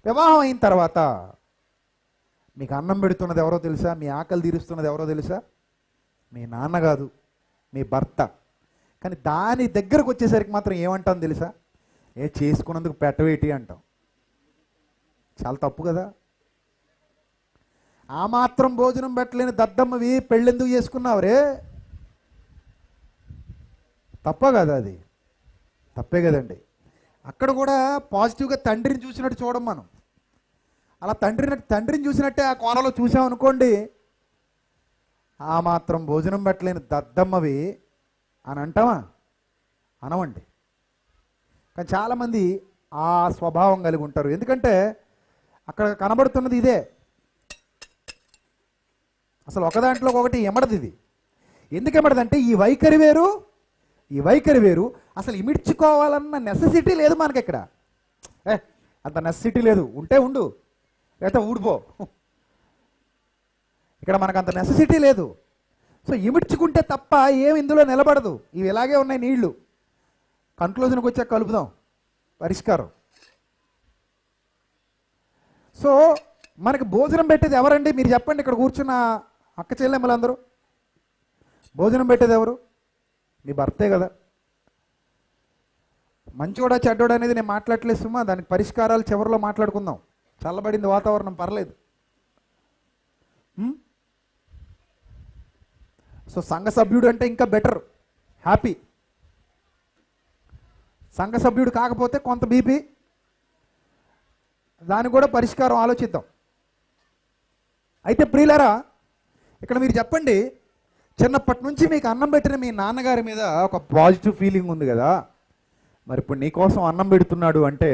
A: వివాహం అయిన తర్వాత మీకు అన్నం పెడుతున్నది ఎవరో తెలుసా? మీ ఆకలి తీరుస్తున్నది ఎవరో తెలుసా? మీ నాన్న కాదు, మీ భర్త. కానీ దాని దగ్గరకు వచ్చేసరికి మాత్రం ఏమంటాం తెలుసా? చేసుకున్నందుకు పెట్టవేటి అంటాం. చాలా తప్పు కదా. ఆ మాత్రం భోజనం పెట్టలేని దద్దమ్మవి పెళ్ళెందుకు చేసుకున్నావురే? తప్ప కదా అది? తప్పే కదండి. అక్కడ కూడా పాజిటివ్గా తండ్రిని చూసినట్టు చూడం మనం. అలా తండ్రిని చూసినట్టే ఆ కోణంలో చూసామనుకోండి, ఆ మాత్రం భోజనం పెట్టలేని దద్దమ్మవి అని అంటామా? అనవండి. కానీ చాలామంది ఆ స్వభావం కలిగి ఉంటారు. ఎందుకంటే అక్కడ కనబడుతున్నది ఇదే. అసలు ఒక దాంట్లో ఒకటి ఎమడది. ఇది ఎందుకు ఎమడదంటే ఈ వైఖరి వేరు. అసలు ఇమిడ్చుకోవాలన్న నెసెసిటీ లేదు మనకి ఇక్కడ. అంత నెసెసిటీ లేదు. ఉంటే ఉండు, లేకపోతే ఊడిపో. ఇక్కడ మనకు అంత నెసెసిటీ లేదు. సో ఇమిడ్చుకుంటే తప్ప ఏమి ఇందులో నిలబడదు. ఇవి ఇలాగే ఉన్నాయి నీళ్లు. కంక్లూజన్కి వచ్చాక కలుపుదాం పరిష్కారం. సో మనకు భోజనం పెట్టేది ఎవరండి? మీరు చెప్పండి. ఇక్కడ కూర్చున్న అక్క చెల్లెమ్మలందరూ భోజనం పెట్టేది ఎవరు? మీ భర్తే కదా. మంచోడా చెడ్డోడా అనేది నేను మాట్లాడలేదు సుమా. దానికి పరిష్కారాలు చివరిలో మాట్లాడుకుందాం. చల్లబడింది వాతావరణం, పర్లేదు. సో సంఘ సభ్యుడు అంటే ఇంకా బెటర్, హ్యాపీ. సంఘ సభ్యుడు కాకపోతే కొంత బీపీ. దానికి కూడా పరిష్కారం ఆలోచిద్దాం. అయితే ప్రియులారా, ఇక్కడ మీరు చెప్పండి, చిన్నప్పటి నుంచి మీకు అన్నం పెట్టిన మీ నాన్నగారి మీద ఒక పాజిటివ్ ఫీలింగ్ ఉంది కదా. మరి ఇప్పుడు నీకోసం అన్నం పెడుతున్నాడు అంటే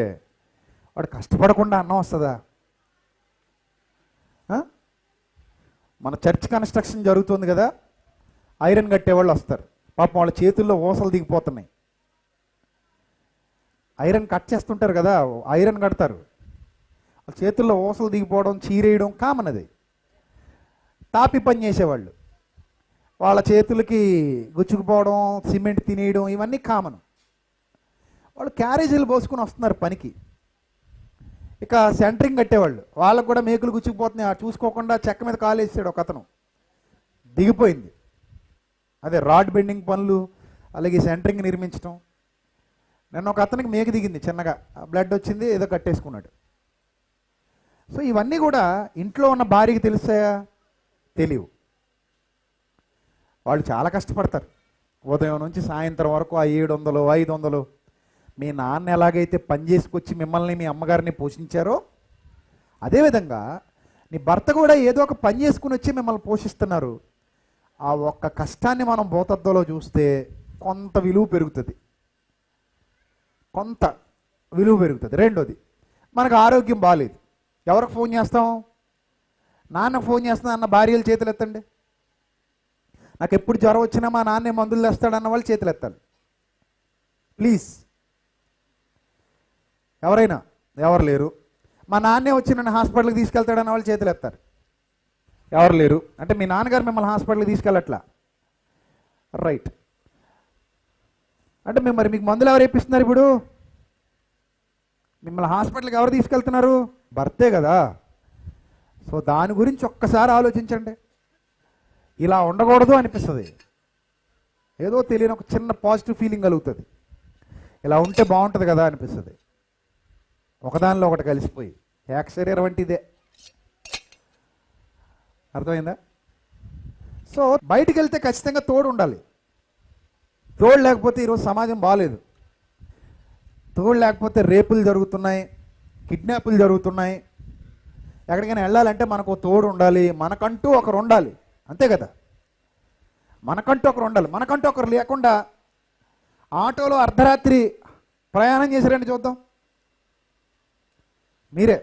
A: వాడు కష్టపడకుండా అన్నం వస్తుందా? మన చర్చ్ కన్స్ట్రక్షన్ జరుగుతుంది కదా, ఐరన్ కట్టేవాళ్ళు వస్తారు. పాపం వాళ్ళ చేతుల్లో ఊసలు దిగిపోతున్నాయి. ఐరన్ కట్ చేస్తుంటారు కదా, ఐరన్ కడతారు. వాళ్ళ చేతుల్లో ఊసలు దిగిపోవడం, చీరేయడం కామన్. అది తాపి పని చేసేవాళ్ళు, వాళ్ళ చేతులకి గుచ్చుకుపోవడం, సిమెంట్ తినేయడం, ఇవన్నీ కామన్. వాళ్ళు క్యారేజీలు పోసుకొని వస్తున్నారు పనికి. ఇక సెంటరింగ్ కట్టేవాళ్ళు, వాళ్ళకు కూడా మేకులు గుచ్చుకుపోతున్నాయి. చూసుకోకుండా చెక్క మీద కాలు వేసాడు ఒక అతను, దిగిపోయింది. అదే రాడ్ బెండింగ్ పనులు, అలాగే సెంటరింగ్ నిర్మించడం. నిన్న ఒక అతనికి మేకు దిగింది, చిన్నగా బ్లడ్ వచ్చింది, ఏదో కట్టేసుకున్నాడు. సో ఇవన్నీ కూడా ఇంట్లో ఉన్న భార్యకి తెలుస్తాయా? తెలియవు. వాళ్ళు చాలా కష్టపడతారు. ఉదయం నుంచి సాయంత్రం వరకు ఆ 700, 500. మీ నాన్న ఎలాగైతే పని చేసుకొచ్చి మిమ్మల్ని, మీ అమ్మగారిని పోషించారో, అదేవిధంగా నీ భర్త కూడా ఏదో ఒక పని చేసుకుని వచ్చి మిమ్మల్ని పోషిస్తున్నారు. ఆ ఒక్క కష్టాన్ని మనం భూతద్దంలో చూస్తే కొంత విలువ పెరుగుతుంది. రెండోది, మనకు ఆరోగ్యం బాగాలేదు. ఎవరికి ఫోన్ చేస్తాం? నాన్నకు ఫోన్ చేస్తున్నా అన్న భార్యలు చేతులు ఎత్తండి. నాకు ఎప్పుడు జ్వరం వచ్చినా మా నాన్నే మందులు తెస్తాడన్న వాళ్ళు చేతులు ఎత్తాలి ప్లీజ్. ఎవరైనా? ఎవరు లేరు. మా నాన్నే వచ్చి నన్ను హాస్పిటల్కి తీసుకెళ్తాడన్న వాళ్ళు చేతులు ఎత్తారు. ఎవరు లేరు. అంటే మీ నాన్నగారు మిమ్మల్ని హాస్పిటల్కి తీసుకెళ్ళట్లా, రైట్. అంటే మీకు మందులు ఎవరు ఇప్పిస్తున్నారు? ఇప్పుడు మిమ్మల్ని హాస్పిటల్కి ఎవరు తీసుకెళ్తున్నారు? భర్తే కదా. సో దాని గురించి ఒక్కసారి ఆలోచించండి. ఇలా ఉండకూడదు అనిపిస్తుంది. ఏదో తెలియని ఒక చిన్న పాజిటివ్ ఫీలింగ్ కలుగుతుంది. ఇలా ఉంటే బాగుంటుంది కదా అనిపిస్తుంది. ఒకదానిలో ఒకటి కలిసిపోయి ఏక శరీరం వంటి ఇదే. అర్థమైందా? సో బయటికి వెళ్తే ఖచ్చితంగా తోడు ఉండాలి. తోడు లేకపోతే ఈరోజు సమాజం బాగాలేదు. తోడు లేకపోతే రేపులు జరుగుతున్నాయి, కిడ్నాపులు జరుగుతున్నాయి. ఎక్కడికైనా వెళ్ళాలంటే మనకు తోడు ఉండాలి, మనకంటూ ఒకరు ఉండాలి. అంతే కదా, మనకంటూ ఒకరు ఉండాలి. మనకంటూ ఒకరు లేకుండా ఆటోలో అర్ధరాత్రి ప్రయాణం చేశారండి, చూద్దాం. మీరే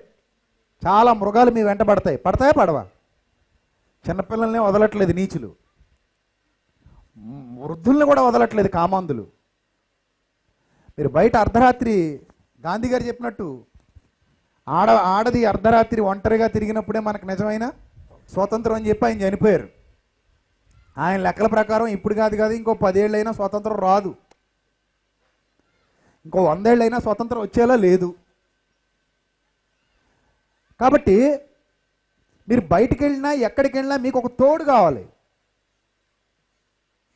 A: చాలా మృగాలు మీ వెంట పడతాయా? పడవా? చిన్నపిల్లల్ని వదలట్లేదు నీచులు. వృద్ధుల్ని కూడా వదలట్లేదు కామాంధులు. మీరు బయట అర్ధరాత్రి గాంధీ గారు చెప్పినట్టు ఆడది అర్ధరాత్రి ఒంటరిగా తిరిగినప్పుడే మనకు నిజమైన స్వాతంత్రం అని చెప్పి ఆయన చనిపోయారు. ఆయన లెక్కల ప్రకారం ఇప్పుడు కాదు ఇంకో 10 ఏళ్ళైనా స్వాతంత్రం రాదు, ఇంకో 100 ఏళ్ళైనా స్వాతంత్రం వచ్చేలా లేదు. కాబట్టి మీరు బయటికి వెళ్ళినా ఎక్కడికి వెళ్ళినా మీకు ఒక తోడు కావాలి.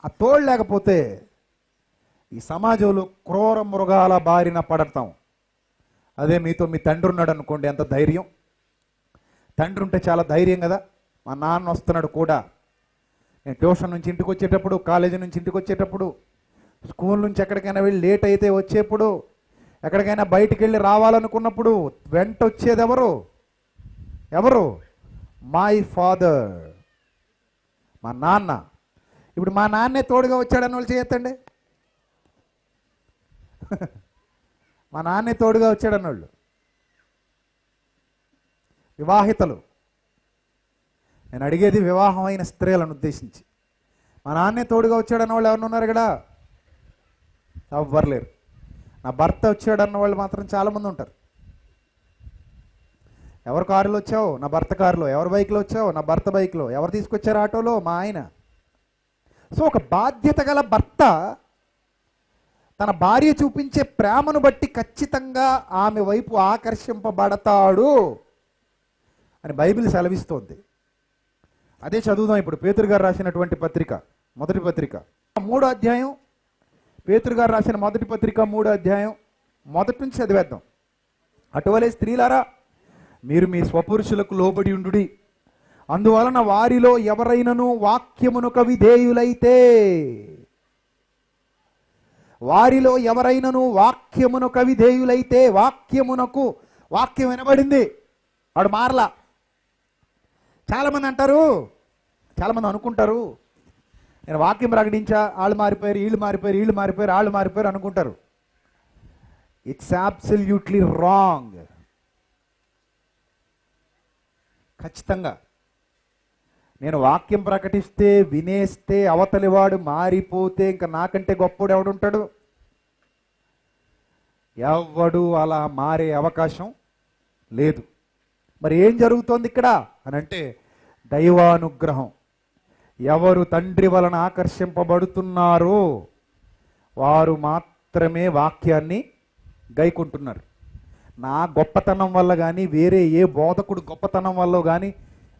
A: ఆ తోడు లేకపోతే ఈ సమాజంలో క్రూర మృగాల బారిన పడతాం. అదే మీతో మీ తండ్రి ఉన్నాడు అనుకోండి, ఎంత ధైర్యం. తండ్రి ఉంటే చాలా ధైర్యం కదా. మా నాన్న వస్తున్నాడు కూడా. నేను ట్యూషన్ నుంచి ఇంటికి వచ్చేటప్పుడు, కాలేజీ నుంచి ఇంటికి వచ్చేటప్పుడు, స్కూల్ నుంచి ఎక్కడికైనా వెళ్ళి లేట్ అయితే వచ్చేప్పుడు, ఎక్కడికైనా బయటికి వెళ్ళి రావాలనుకున్నప్పుడు వెంట వచ్చేది ఎవరు? మై ఫాదర్, మా నాన్న. ఇప్పుడు మా నాన్నే తోడుగా వచ్చాడని వాళ్ళు చేయొద్దండి. మా నాన్నే తోడుగా వచ్చాడన్నోళ్ళు వివాహితలు. నేను అడిగేది వివాహమైన స్త్రీలను ఉద్దేశించి. మా నాన్నే తోడుగా వచ్చాడన్న వాళ్ళు ఎవరు ఉన్నారు ఇక్కడ? ఎవ్వరు లేరు. నా భర్త వచ్చాడన్న వాళ్ళు మాత్రం చాలామంది ఉంటారు. ఎవరు కారులో వచ్చావు? నా భర్త కారులో. ఎవరు బైక్లో వచ్చావు? నా భర్త బైక్లో. ఎవరు తీసుకొచ్చారు ఆటోలో? మా ఆయన. సో ఒక బాధ్యత గల భర్త తన భార్య చూపించే ప్రేమను బట్టి ఖచ్చితంగా ఆమె వైపు ఆకర్షింపబడతాడు అని బైబిల్ సెలవిస్తోంది. అదే చదువుదాం ఇప్పుడు. పేతురు గారు రాసినటువంటి పత్రిక, మొదటి పత్రిక 3వ అధ్యాయం. పేతురు గారు రాసిన మొదటి పత్రిక 3వ అధ్యాయం మొదటి నుంచి చదివేద్దాం. అటువలే స్త్రీలారా, మీరు మీ స్వపురుషులకు లోబడి ఉండుడి. అందువలన వారిలో ఎవరైనను వాక్యమునకు విధేయులైతే, వాక్యం వినబడింది, వాడు మారలా. చాలామంది అంటారు, చాలామంది అనుకుంటారు, నేను వాక్యం ప్రకటించా, వాళ్ళు మారిపోయారు, వీళ్ళు మారిపోయారు, వాళ్ళు మారిపోయారు అనుకుంటారు. It's absolutely wrong. ఖచ్చితంగా నేను వాక్యం ప్రకటిస్తే, వినేస్తే, అవతలివాడు మారిపోతే ఇంకా నాకంటే గొప్పవాడు ఎవడుంటాడు? ఎవడు అలా మారే అవకాశం లేదు. మరి ఏం జరుగుతోంది ఇక్కడ అని అంటే, దైవానుగ్రహం. ఎవరు తండ్రి వలన ఆకర్షింపబడుతున్నారో వారు మాత్రమే వాక్యాన్ని గైకుంటున్నారు. నా గొప్పతనం వల్ల కానీ, వేరే ఏ బోధకుడు గొప్పతనం వల్ల కానీ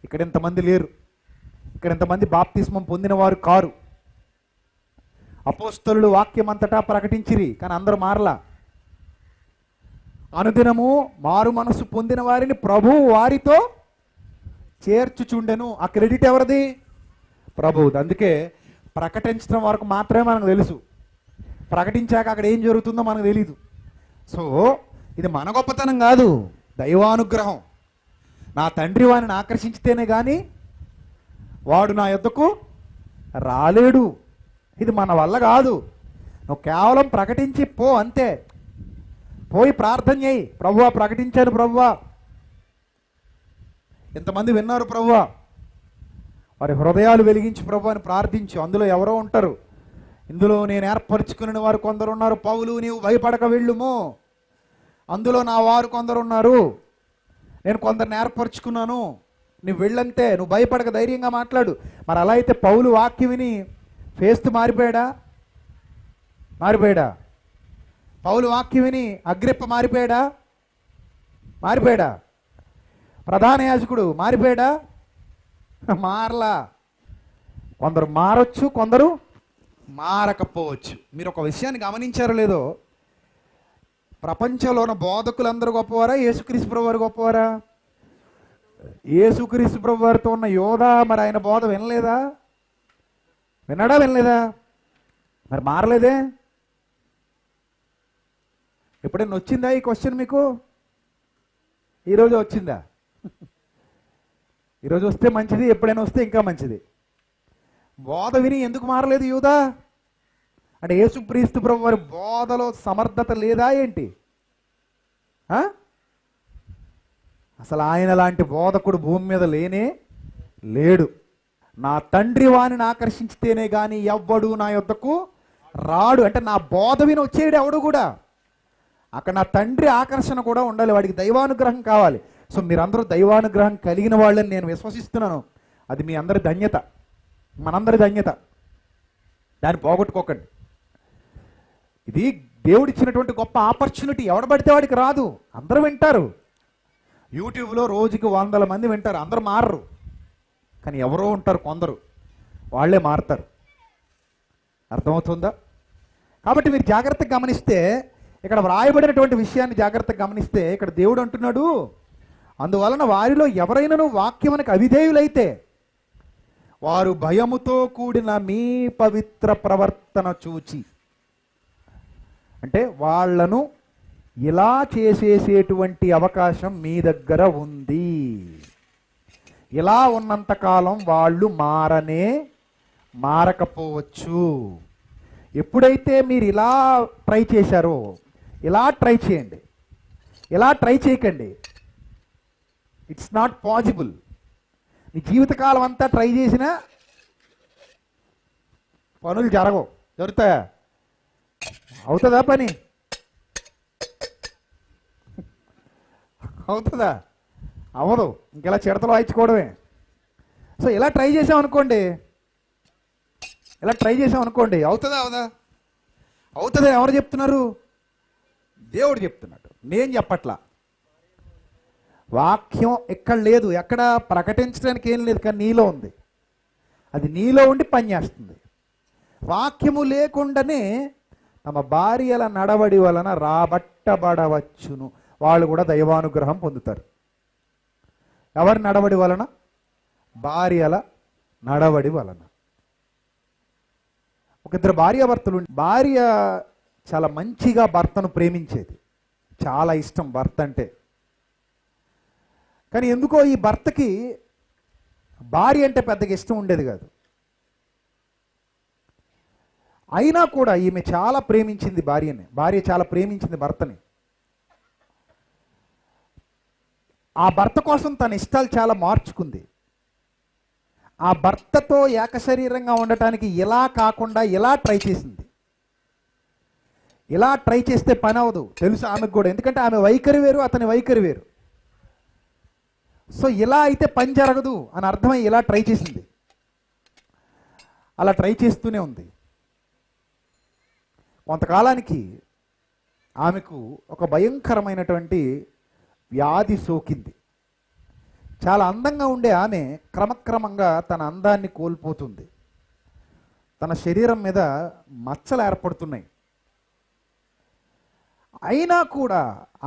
A: ఇక్కడ ఇంతమంది లేరు. ఇక్కడ ఇంతమంది బాప్తిస్మం పొందిన వారు కారు. అపోస్తలులు వాక్యం అంతటా ప్రకటించిరి, కానీ అందరూ మారలా. అనుదినము మారు మనసు పొందిన వారిని ప్రభువు వారితో చేర్చుచుండెను. ఆ క్రెడిట్ ఎవరిది? ప్రభువుది. అందుకే ప్రకటించడం వరకు మాత్రమే మనకు తెలుసు, ప్రకటించాక అక్కడ ఏం జరుగుతుందో మనకు తెలీదు. సో ఇది మన గొప్పతనం కాదు, దైవానుగ్రహం. నా తండ్రి వారిని ఆకర్షించితేనే కానీ వాడు నా యొద్దకు రాలేడు. ఇది మన వల్ల కాదు. నువ్వు కేవలం ప్రకటించి పో, అంతే. పోయి ప్రార్థన చేయి, ప్రభువా ప్రకటించాను ప్రభువా, ఎంతమంది విన్నారు ప్రభువా, వారి హృదయాలు వెలిగించి ప్రభు అని ప్రార్థించు. అందులో ఎవరో ఉంటారు. ఇందులో నేను ఏర్పరచుకుని వారు కొందరు ఉన్నారు. పౌలు, నీవు భయపడక వెళ్ళుము, అందులో నా వారు కొందరు ఉన్నారు, నేను కొందరిని ఏర్పరచుకున్నాను, నువ్వు వెళ్ళంతే, నువ్వు భయపడక ధైర్యంగా మాట్లాడు. మరి అలా అయితే పౌలు వాక్యం విని ఫేస్తు మారిపోయాడా? పౌలు వాక్యం విని అగ్రిప్ప మారిపోయాడా? ప్రధాన యాజకుడు మారిపోయాడా? మారలా. కొందరు మారొచ్చు, కొందరు మారకపోవచ్చు. మీరు ఒక విషయాన్ని గమనించారో లేదో, ప్రపంచంలో ఉన్న బోధకులందరూ గొప్పవారా, యేసుక్రీస్తు ప్రభు వారు గొప్పవారా? యేసుక్రీస్తు ప్రభు వారితో ఉన్న యోధ మరి ఆయన బోధ వినలేదా? వినలేదా? మరి మారలేదే. ఎప్పుడైనా వచ్చిందా ఈ క్వశ్చన్ మీకు? ఈరోజు వచ్చిందా? ఈరోజు వస్తే మంచిది, ఎప్పుడైనా వస్తే ఇంకా మంచిది. బోధ విని ఎందుకు మారలేదు యూదా? అంటే యేసుక్రీస్తు ప్రభు వారి బోధలో సమర్థత లేదా ఏంటి? అసలు ఆయన లాంటి బోధకుడు భూమి మీద లేనే లేడు. నా తండ్రి వానిని ఆకర్షించితేనే కానీ ఎవ్వడు నా యొద్దకు రాడు. అంటే నా బోధ విని వచ్చేయడు ఎవడు కూడా. అక్కడ నా తండ్రి ఆకర్షణ కూడా ఉండాలి, వాడికి దైవానుగ్రహం కావాలి. సో మీరందరూ దైవానుగ్రహం కలిగిన వాళ్ళని నేను విశ్వసిస్తున్నాను. అది మీ అందరి ధన్యత, మనందరి ధన్యత. దాన్ని పోగొట్టుకోకండి. ఇది దేవుడిచ్చినటువంటి గొప్ప ఆపర్చునిటీ. ఎవడ పడితే వాడికి రాదు. అందరూ వింటారు. యూట్యూబ్లో రోజుకి 100 మంది వింటారు, అందరూ మారరు. కానీ ఎవరో ఉంటారు కొందరు, వాళ్ళే మారుతారు. అర్థమవుతుందా? కాబట్టి మీరు జాగ్రత్తగా గమనిస్తే, ఇక్కడ వ్రాయబడినటువంటి విషయాన్ని జాగ్రత్తగా గమనిస్తే, ఇక్కడ దేవుడు అంటున్నాడు, అందువలన వారిలో ఎవరైనాను వాక్యమునకు అవిధేయులైతే వారు భయముతో కూడిన మీ పవిత్ర ప్రవర్తన చూచి, అంటే వాళ్ళను ఇలా చేసేసేటువంటి అవకాశం మీ దగ్గర ఉంది. ఇలా ఉన్నంతకాలం వాళ్ళు మారకపోవచ్చు. ఎప్పుడైతే మీరు ఇలా ట్రై చేశారో, ఇలా ట్రై చేయండి, ఇలా ట్రై చేయకండి. It's not possible. నీ జీవితకాలం అంతా ట్రై చేసినా పనులు జరగవు. జరుగుతాయా? అవుతుందా పని? అవుతుందా? అవ్వదు. ఇంకెలా చిడతలు వాయించుకోవడమే. సో ఇలా ట్రై చేసామనుకోండి, అవుతుందా? అవదా? అవుతుందా? ఎవరు చెప్తున్నారు? దేవుడు చెప్తున్నాడు, నేను చెప్పట్లా. వాక్యం ఎక్కడ లేదు, ఎక్కడ ప్రకటించడానికి ఏం లేదు, కానీ నీలో ఉంది. అది నీలో ఉండి పనిచేస్తుంది. వాక్యము లేకుండానే తమ భార్యల నడవడి వలన రాబట్టబడవచ్చును. వాళ్ళు కూడా దైవానుగ్రహం పొందుతారు. ఎవరి నడవడి వలన? భార్యల నడవడి వలన. ఒక ఇద్దరు భార్యాభర్తలు. భార్య చాలా మంచిగా భర్తను ప్రేమించేది, చాలా ఇష్టం భర్త అంటే. కానీ ఎందుకో ఈ భర్తకి భార్య అంటే పెద్దగా ఇష్టం ఉండేది కాదు. అయినా కూడా ఈమె చాలా ప్రేమించింది భార్యని. భార్య చాలా ప్రేమించింది భర్తని. ఆ భర్త కోసం తన ఇష్టాలు చాలా మార్చుకుంది. ఆ భర్తతో ఏకశరీరంగా ఉండటానికి ఇలా కాకుండా ఇలా ట్రై చేసింది. ఇలా ట్రై చేస్తే పని అవ్వదు, తెలుసు ఆమెకు కూడా. ఎందుకంటే ఆమె వైఖరి వేరు, అతని వైఖరి వేరు. సో ఇలా అయితే పని జరగదు అని అర్థమై ఇలా ట్రై చేసింది. అలా ట్రై చేస్తూనే ఉంది. కొంతకాలానికి ఆమెకు ఒక భయంకరమైనటువంటి వ్యాధి సోకింది. చాలా అందంగా ఉండే ఆమె క్రమక్రమంగా తన అందాన్ని కోల్పోతుంది. తన శరీరం మీద మచ్చలు ఏర్పడుతున్నాయి. అయినా కూడా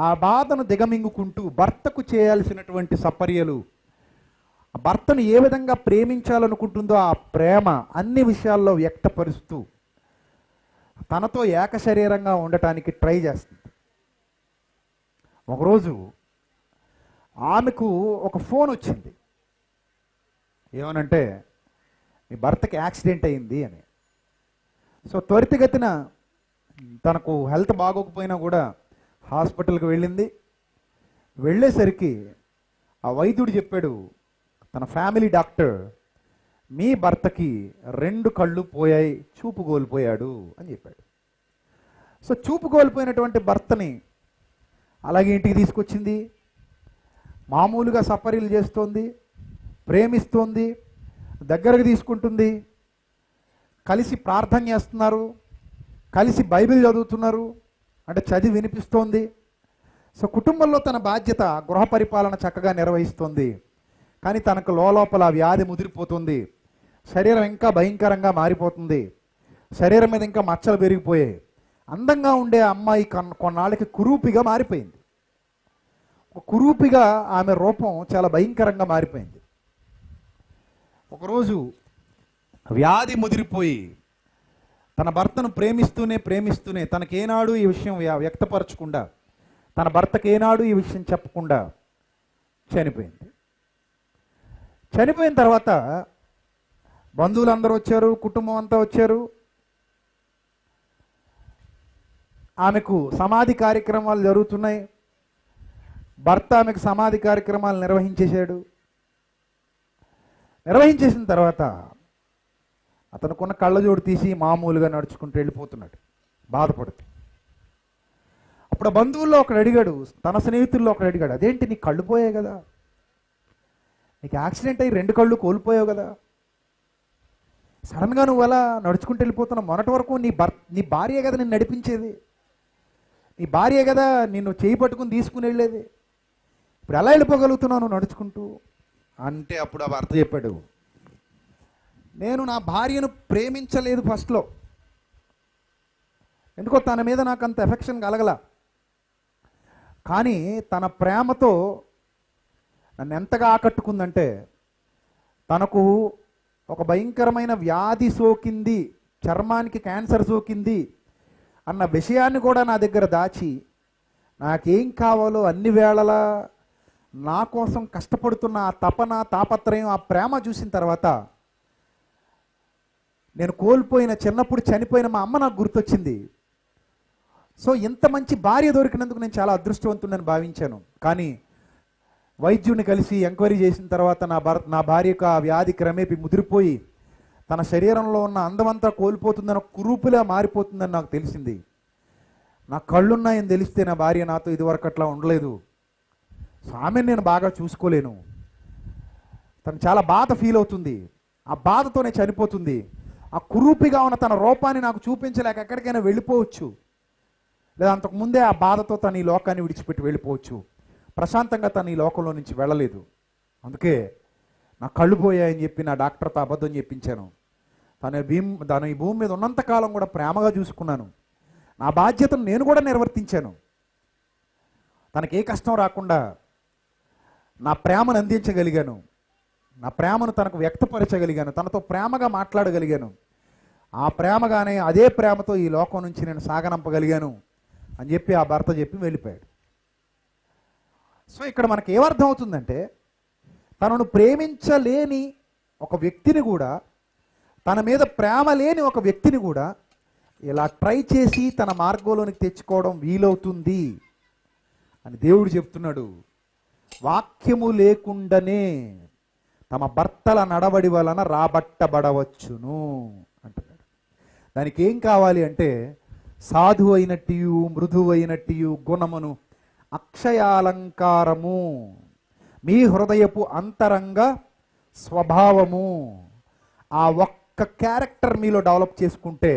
A: ఆ బాధను దిగమింగుకుంటూ భర్తకు చేయాల్సినటువంటి సపర్యలు, భర్తను ఏ విధంగా ప్రేమించాలనుకుంటుందో ఆ ప్రేమ అన్ని విషయాల్లో వ్యక్తపరుస్తూ తనతో ఏకశరీరంగా ఉండటానికి ట్రై చేస్తుంది. ఒకరోజు ఆమెకు ఒక ఫోన్ వచ్చింది. ఏమనంటే, మీ భర్తకి యాక్సిడెంట్ అయింది అని. సో త్వరితగతిన తనకు హెల్త్ బాగోకపోయినా కూడా హాస్పిటల్కి వెళ్ళింది. వెళ్ళేసరికి ఆ వైద్యుడు చెప్పాడు, తన ఫ్యామిలీ డాక్టర్, మీ భర్తకి 2 కళ్ళు పోయాయి, చూపు కోల్పోయాడు అని చెప్పాడు. సో చూపు కోల్పోయినటువంటి భర్తని అలాగే ఇంటికి తీసుకొచ్చింది. మామూలుగా సపర్యలు చేస్తోంది, ప్రేమిస్తోంది, దగ్గరకు తీసుకుంటుంది. కలిసి ప్రార్థన చేస్తున్నారు, కలిసి బైబిల్ చదువుతున్నారు, అంటే చదివి వినిపిస్తోంది. సో కుటుంబంలో తన బాధ్యత, గృహ పరిపాలన చక్కగా నిర్వహిస్తోంది. కానీ తనకు లోపల వ్యాధి ముదిరిపోతుంది. శరీరం ఇంకా భయంకరంగా మారిపోతుంది. శరీరం మీద ఇంకా మచ్చలు పెరిగిపోయాయి. అందంగా ఉండే అమ్మాయి కొన్నాళ్ళకి కురూపిగా మారిపోయింది. కురూపిగా ఆమె రూపం చాలా భయంకరంగా మారిపోయింది. ఒకరోజు వ్యాధి ముదిరిపోయి తన భర్తను ప్రేమిస్తూనే తనకేనాడు ఈ విషయం వ్యక్తపరచకుండా, తన భర్తకి ఏనాడు ఈ విషయం చెప్పకుండా చనిపోయింది. చనిపోయిన తర్వాత బంధువులందరూ వచ్చారు, కుటుంబం అంతా వచ్చారు. ఆమెకు సమాధి కార్యక్రమాలు జరుగుతున్నాయి. భర్త ఆమెకు సమాధి కార్యక్రమాలు నిర్వహించేశాడు. నిర్వహించేసిన తర్వాత అతనుకున్న కళ్ళజోడు తీసి మామూలుగా నడుచుకుంటూ వెళ్ళిపోతున్నాడు బాధపడుతూ. అప్పుడు ఆ బంధువుల్లో ఒకడు అడిగాడు, తన స్నేహితుల్లో ఒకడు అడిగాడు, అదేంటి నీ కళ్ళు పోయాయి కదా, నీకు యాక్సిడెంట్ అయ్యి 2 కళ్ళు కోల్పోయావు కదా, సడన్గా నువ్వు అలా నడుచుకుంటూ వెళ్ళిపోతున్నావు, మొన్నటి వరకు నీ భార్య కదా నిన్ను నడిపించేది, నీ భార్య కదా నిన్ను చేయి పట్టుకుని తీసుకుని వెళ్ళేది, ఇప్పుడు ఎలా వెళ్ళిపోగలుగుతున్నావు నువ్వు నడుచుకుంటూ అంటే అప్పుడు ఆ భర్త చెప్పాడు, నేను నా భార్యను ప్రేమించలేదు ఫస్ట్లో, ఎందుకో తన మీద నాకు అంత ఎఫెక్షన్ కలగల, కానీ తన ప్రేమతో నన్ను ఎంతగా ఆకట్టుకుందంటే తనకు ఒక భయంకరమైన వ్యాధి సోకింది, చర్మానికి క్యాన్సర్ సోకింది అన్న విషయాన్ని కూడా నా దగ్గర దాచి నాకేం కావాలో అన్ని వేళలా నా కోసం కష్టపడుతున్న ఆ తపన, తాపత్రయం, ఆ ప్రేమ చూసిన తర్వాత నేను కోల్పోయిన చిన్నప్పుడు చనిపోయిన మా అమ్మ నాకు గుర్తొచ్చింది. సో ఇంత మంచి భార్య దొరికినందుకు నేను చాలా అదృష్టవంతుడని భావించాను. కానీ వైద్యుడిని కలిసి ఎంక్వైరీ చేసిన తర్వాత నా భార్యకు ఆ వ్యాధి క్రమేపీ ముదిరిపోయి తన శరీరంలో ఉన్న అందమంతా కోల్పోతుందని, కురూపులా మారిపోతుందని నాకు తెలిసింది. నా కళ్ళున్నాయని తెలిస్తే నా భార్య నాతో ఇదివరకు అట్లా ఉండలేదు, సో ఆమెను నేను బాగా చూసుకోలేను, తను చాలా బాధ ఫీల్ అవుతుంది, ఆ బాధతోనే చనిపోతుంది, ఆ కురూపిగా ఉన్న తన రూపాన్ని నాకు చూపించలేక ఎక్కడికైనా వెళ్ళిపోవచ్చు, లేదా అంతకుముందే ఆ బాధతో తను ఈ లోకాన్ని విడిచిపెట్టి వెళ్ళిపోవచ్చు, ప్రశాంతంగా తను ఈ లోకంలో నుంచి వెళ్ళలేదు, అందుకే నా కళ్ళు పోయాయని చెప్పి నా డాక్టర్తో అబద్ధం చెప్పించాను, తను ఈ భూమి మీద ఉన్నంతకాలం కూడా ప్రేమగా చూసుకున్నాను, నా బాధ్యతను నేను కూడా నిర్వర్తించాను, తనకే కష్టం రాకుండా నా ప్రేమను అందించగలిగాను, నా ప్రేమను తనకు వ్యక్తపరచగలిగాను, తనతో ప్రేమగా మాట్లాడగలిగాను, ఆ ప్రేమగానే అదే ప్రేమతో ఈ లోకం నుంచి నేను సాగనంపగలిగాను అని చెప్పి ఆ భర్త చెప్పి వెళ్ళిపోయాడు. సో ఇక్కడ మనకి ఏమర్థం అవుతుందంటే తనను ప్రేమించలేని ఒక వ్యక్తిని కూడా, తన మీద ప్రేమ లేని ఒక వ్యక్తిని కూడా ఇలా ట్రై చేసి తన మార్గంలోనికి తెచ్చుకోవడం వీలవుతుంది అని దేవుడు చెప్తున్నాడు. వాక్యము లేకుండానే తమ భర్తల నడవడి వలన రాబట్టబడవచ్చును అంటున్నాడు. దానికి ఏం కావాలి అంటే సాధు అయినట్టు మృదువు అయినట్టు గుణమును అక్షయాలంకారము, మీ హృదయపు అంతరంగ స్వభావము, ఆ ఒక్క క్యారెక్టర్ మీలో డెవలప్ చేసుకుంటే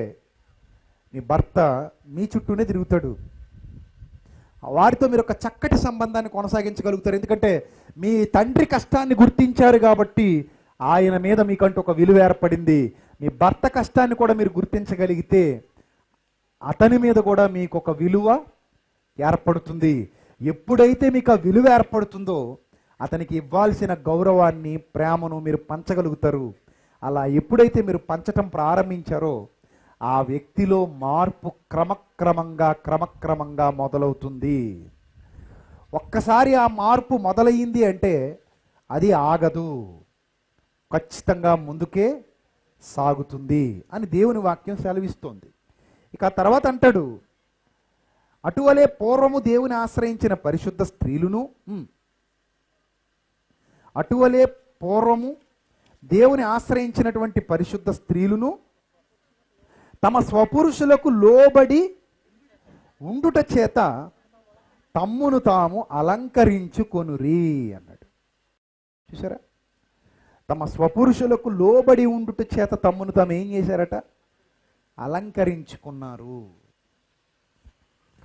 A: మీ భర్త మీ చుట్టూనే తిరుగుతాడు, వారితో మీరు ఒక చక్కటి సంబంధాన్ని కొనసాగించగలుగుతారు. ఎందుకంటే మీ తండ్రి కష్టాన్ని గుర్తించారు కాబట్టి ఆయన మీద మీకంటూ ఒక విలువ ఏర్పడింది. మీ భర్త కష్టాన్ని కూడా మీరు గుర్తించగలిగితే అతని మీద కూడా మీకు ఒక విలువ ఏర్పడుతుంది. ఎప్పుడైతే మీకు ఆ విలువ ఏర్పడుతుందో అతనికి ఇవ్వాల్సిన గౌరవాన్ని, ప్రేమను మీరు పంచగలుగుతారు. అలా ఎప్పుడైతే మీరు పంచటం ప్రారంభించారో ఆ వ్యక్తిలో మార్పు క్రమక్రమంగా మొదలవుతుంది. ఒక్కసారి ఆ మార్పు మొదలయ్యింది అంటే అది ఆగదు, ఖచ్చితంగా ముందుకే సాగుతుంది అని దేవుని వాక్యం సెలవిస్తోంది. ఇక ఆ తర్వాత అంటాడు, అటువలే పూర్వము దేవుని ఆశ్రయించిన పరిశుద్ధ స్త్రీలును, అటువలే పూర్వము దేవుని ఆశ్రయించినటువంటి పరిశుద్ధ స్త్రీలును తమ స్వపురుషులకు లోబడి ఉండుట చేత తమ్మును తాము అలంకరించుకొనురి అన్నాడు. చూసారా, తమ స్వపురుషులకు లోబడి ఉండుట చేత తమ్మును తాము ఏం చేశారట, అలంకరించుకున్నారు.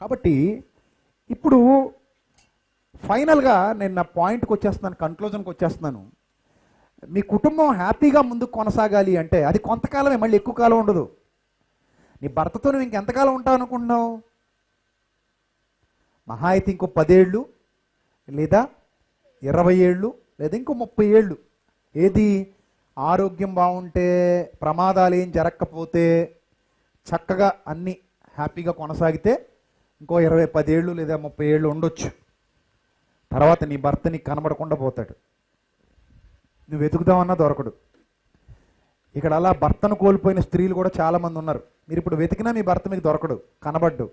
A: కాబట్టి ఇప్పుడు ఫైనల్గా నేను నా పాయింట్కి వచ్చేస్తున్నాను, కన్క్లూజన్కి వచ్చేస్తున్నాను. మీ కుటుంబం హ్యాపీగా ముందుకు కొనసాగాలి అంటే అది కొంతకాలమే, మళ్ళీ ఎక్కువ కాలం ఉండదు. నీ భర్తతో నువ్వు ఇంకెంతకాలం ఉంటావు అనుకుంటున్నావు? మహా అయితే ఇంకో 10 ఏళ్ళు లేదా 20 ఏళ్ళు లేదా ఇంకో 30 ఏళ్ళు. ఏది ఆరోగ్యం బాగుంటే, ప్రమాదాలు ఏం జరగకపోతే, చక్కగా అన్నీ హ్యాపీగా కొనసాగితే ఇంకో 10 ఏళ్ళు లేదా 30 ఏళ్ళు ఉండొచ్చు. తర్వాత నీ భర్త నీకు కనబడకుండా పోతాడు, నువ్వు వెతుకుదామన్నా దొరకడు. ఇక్కడ అలా భర్తను కోల్పోయిన స్త్రీలు కూడా చాలామంది ఉన్నారు. మీరు ఇప్పుడు వెతికినా మీ భర్త మీకు దొరకడు, కనబడ్డు,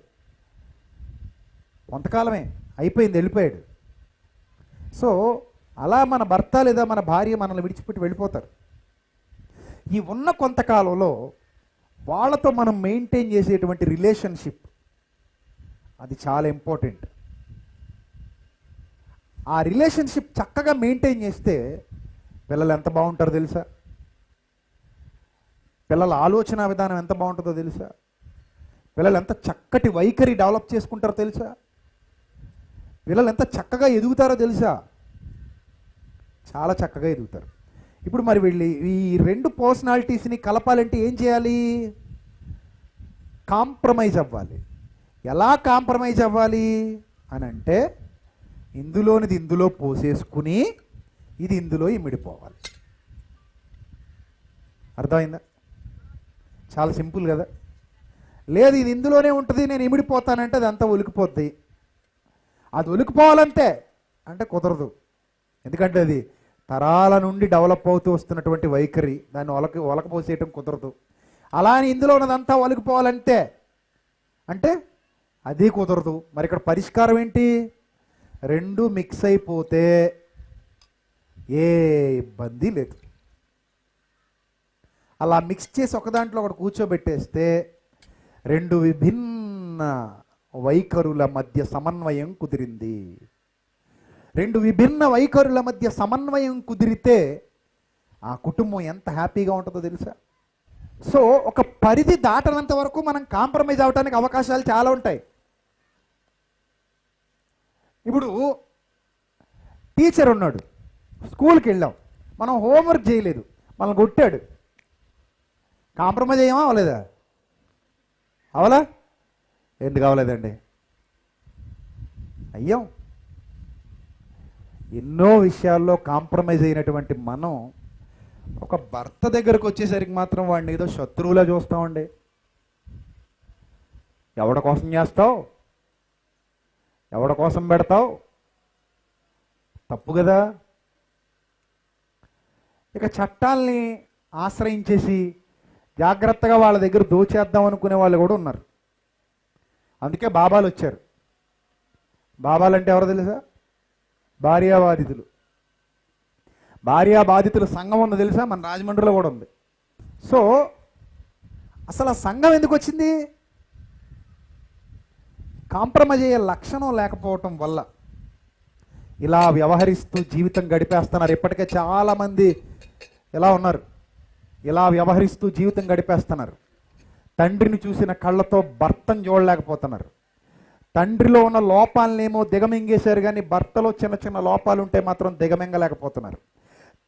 A: కొంతకాలమే అయిపోయింది, వెళ్ళిపోయాడు. సో అలా మన భర్త లేదా మన భార్య మనల్ని విడిచిపెట్టి వెళ్ళిపోతారు. ఈ ఉన్న కొంతకాలంలో వాళ్ళతో మనం మెయింటైన్ చేసేటువంటి రిలేషన్షిప్ అది చాలా ఇంపార్టెంట్. ఆ రిలేషన్షిప్ చక్కగా మెయింటైన్ చేస్తే పిల్లలు ఎంత బాగుంటారో తెలుసా? పిల్లల ఆలోచన విధానం ఎంత బాగుంటుందో తెలుసా? పిల్లలు ఎంత చక్కటి వైఖరి డెవలప్ చేసుకుంటారో తెలుసా? పిల్లలు ఎంత చక్కగా ఎదుగుతారో తెలుసా? చాలా చక్కగా ఎదుగుతారు. ఇప్పుడు మరి వీళ్ళు ఈ రెండు పర్సనాలిటీస్ని కలపాలంటే ఏం చేయాలి? కాంప్రమైజ్ అవ్వాలి. ఎలా కాంప్రమైజ్ అవ్వాలి అని అంటే, ఇందులోనిది ఇందులో పోసేసుకుని ఇది ఇందులో ఇమిడిపోవాలి. అర్థమైందా? చాలా సింపుల్ కదా. లేదు ఇది ఇందులోనే ఉంటుంది, నేను ఇమిడిపోతానంటే అది అంతా ఒలికిపోద్ది. అది ఒలికిపోవాలంతే అంటే కుదరదు. ఎందుకంటే అది తరాల నుండి డెవలప్ అవుతూ వస్తున్నటువంటి వైఖరి, దాన్ని ఒలకపోసేయటం కుదరదు. అలా అని ఇందులో ఉన్నదంతా ఒలికిపోవాలంతే అంటే అది కుదరదు. మరి ఇక్కడ పరిష్కారం ఏంటి? రెండు మిక్స్ అయిపోతే ఏ ఇబ్బంది లేదు. అలా మిక్స్ చేసి ఒక దాంట్లో ఒకటి కూర్చోబెట్టేస్తే రెండు విభిన్న వైఖరుల మధ్య సమన్వయం కుదిరింది. రెండు విభిన్న వైఖరుల మధ్య సమన్వయం కుదిరితే ఆ కుటుంబం ఎంత హ్యాపీగా ఉంటుందో తెలుసా? సో ఒక పరిధి దాటనంత వరకు మనం కాంప్రమైజ్ అవడానికి అవకాశాలు చాలా ఉంటాయి. ఇప్పుడు టీచర్ ఉన్నాడు, స్కూల్కి వెళ్ళాం, మనం హోంవర్క్ చేయలేదు, మనల్ని కొట్టాడు, కాంప్రమైజ్ అయ్యామా అవలేదా? అవలా? ఎందుకు అవలేదండి? అయ్యాం. ఎన్నో విషయాల్లో కాంప్రమైజ్ అయినటువంటి మనం ఒక భర్త దగ్గరకు వచ్చేసరికి మాత్రం వాడిని ఏదో శత్రువులా చూస్తామండి. ఎవడ కోసం చేస్తావు, ఎవడ కోసం పెడతావు? తప్పు కదా. ఇక చట్టాల్ని ఆశ్రయించేసి జాగ్రత్తగా వాళ్ళ దగ్గర దోచేద్దాం అనుకునే వాళ్ళు కూడా ఉన్నారు. అందుకే బాబాలు వచ్చారు. బాబాలు అంటే ఎవరో తెలుసా? భార్యాబాధితులు. భార్యాబాధితుల సంఘం ఉంది తెలుసా? మన రాజమండ్రిలో కూడా ఉంది. సో అసలు ఆ సంఘం ఎందుకు వచ్చింది? కాంప్రమైజ్ అయ్యే లక్షణం లేకపోవటం వల్ల ఇలా వ్యవహరిస్తూ జీవితం గడిపేస్తున్నారు. ఇప్పటికే చాలామంది ఎలా ఉన్నారు, ఇలా వ్యవహరిస్తూ జీవితం గడిపేస్తున్నారు. తండ్రిని చూసిన కళ్ళతో భర్తను చూడలేకపోతున్నారు. తండ్రిలో ఉన్న లోపాలనేమో దిగమింగేశారు, కానీ భర్తలో చిన్న చిన్న లోపాలు ఉంటే మాత్రం దిగమింగలేకపోతున్నారు.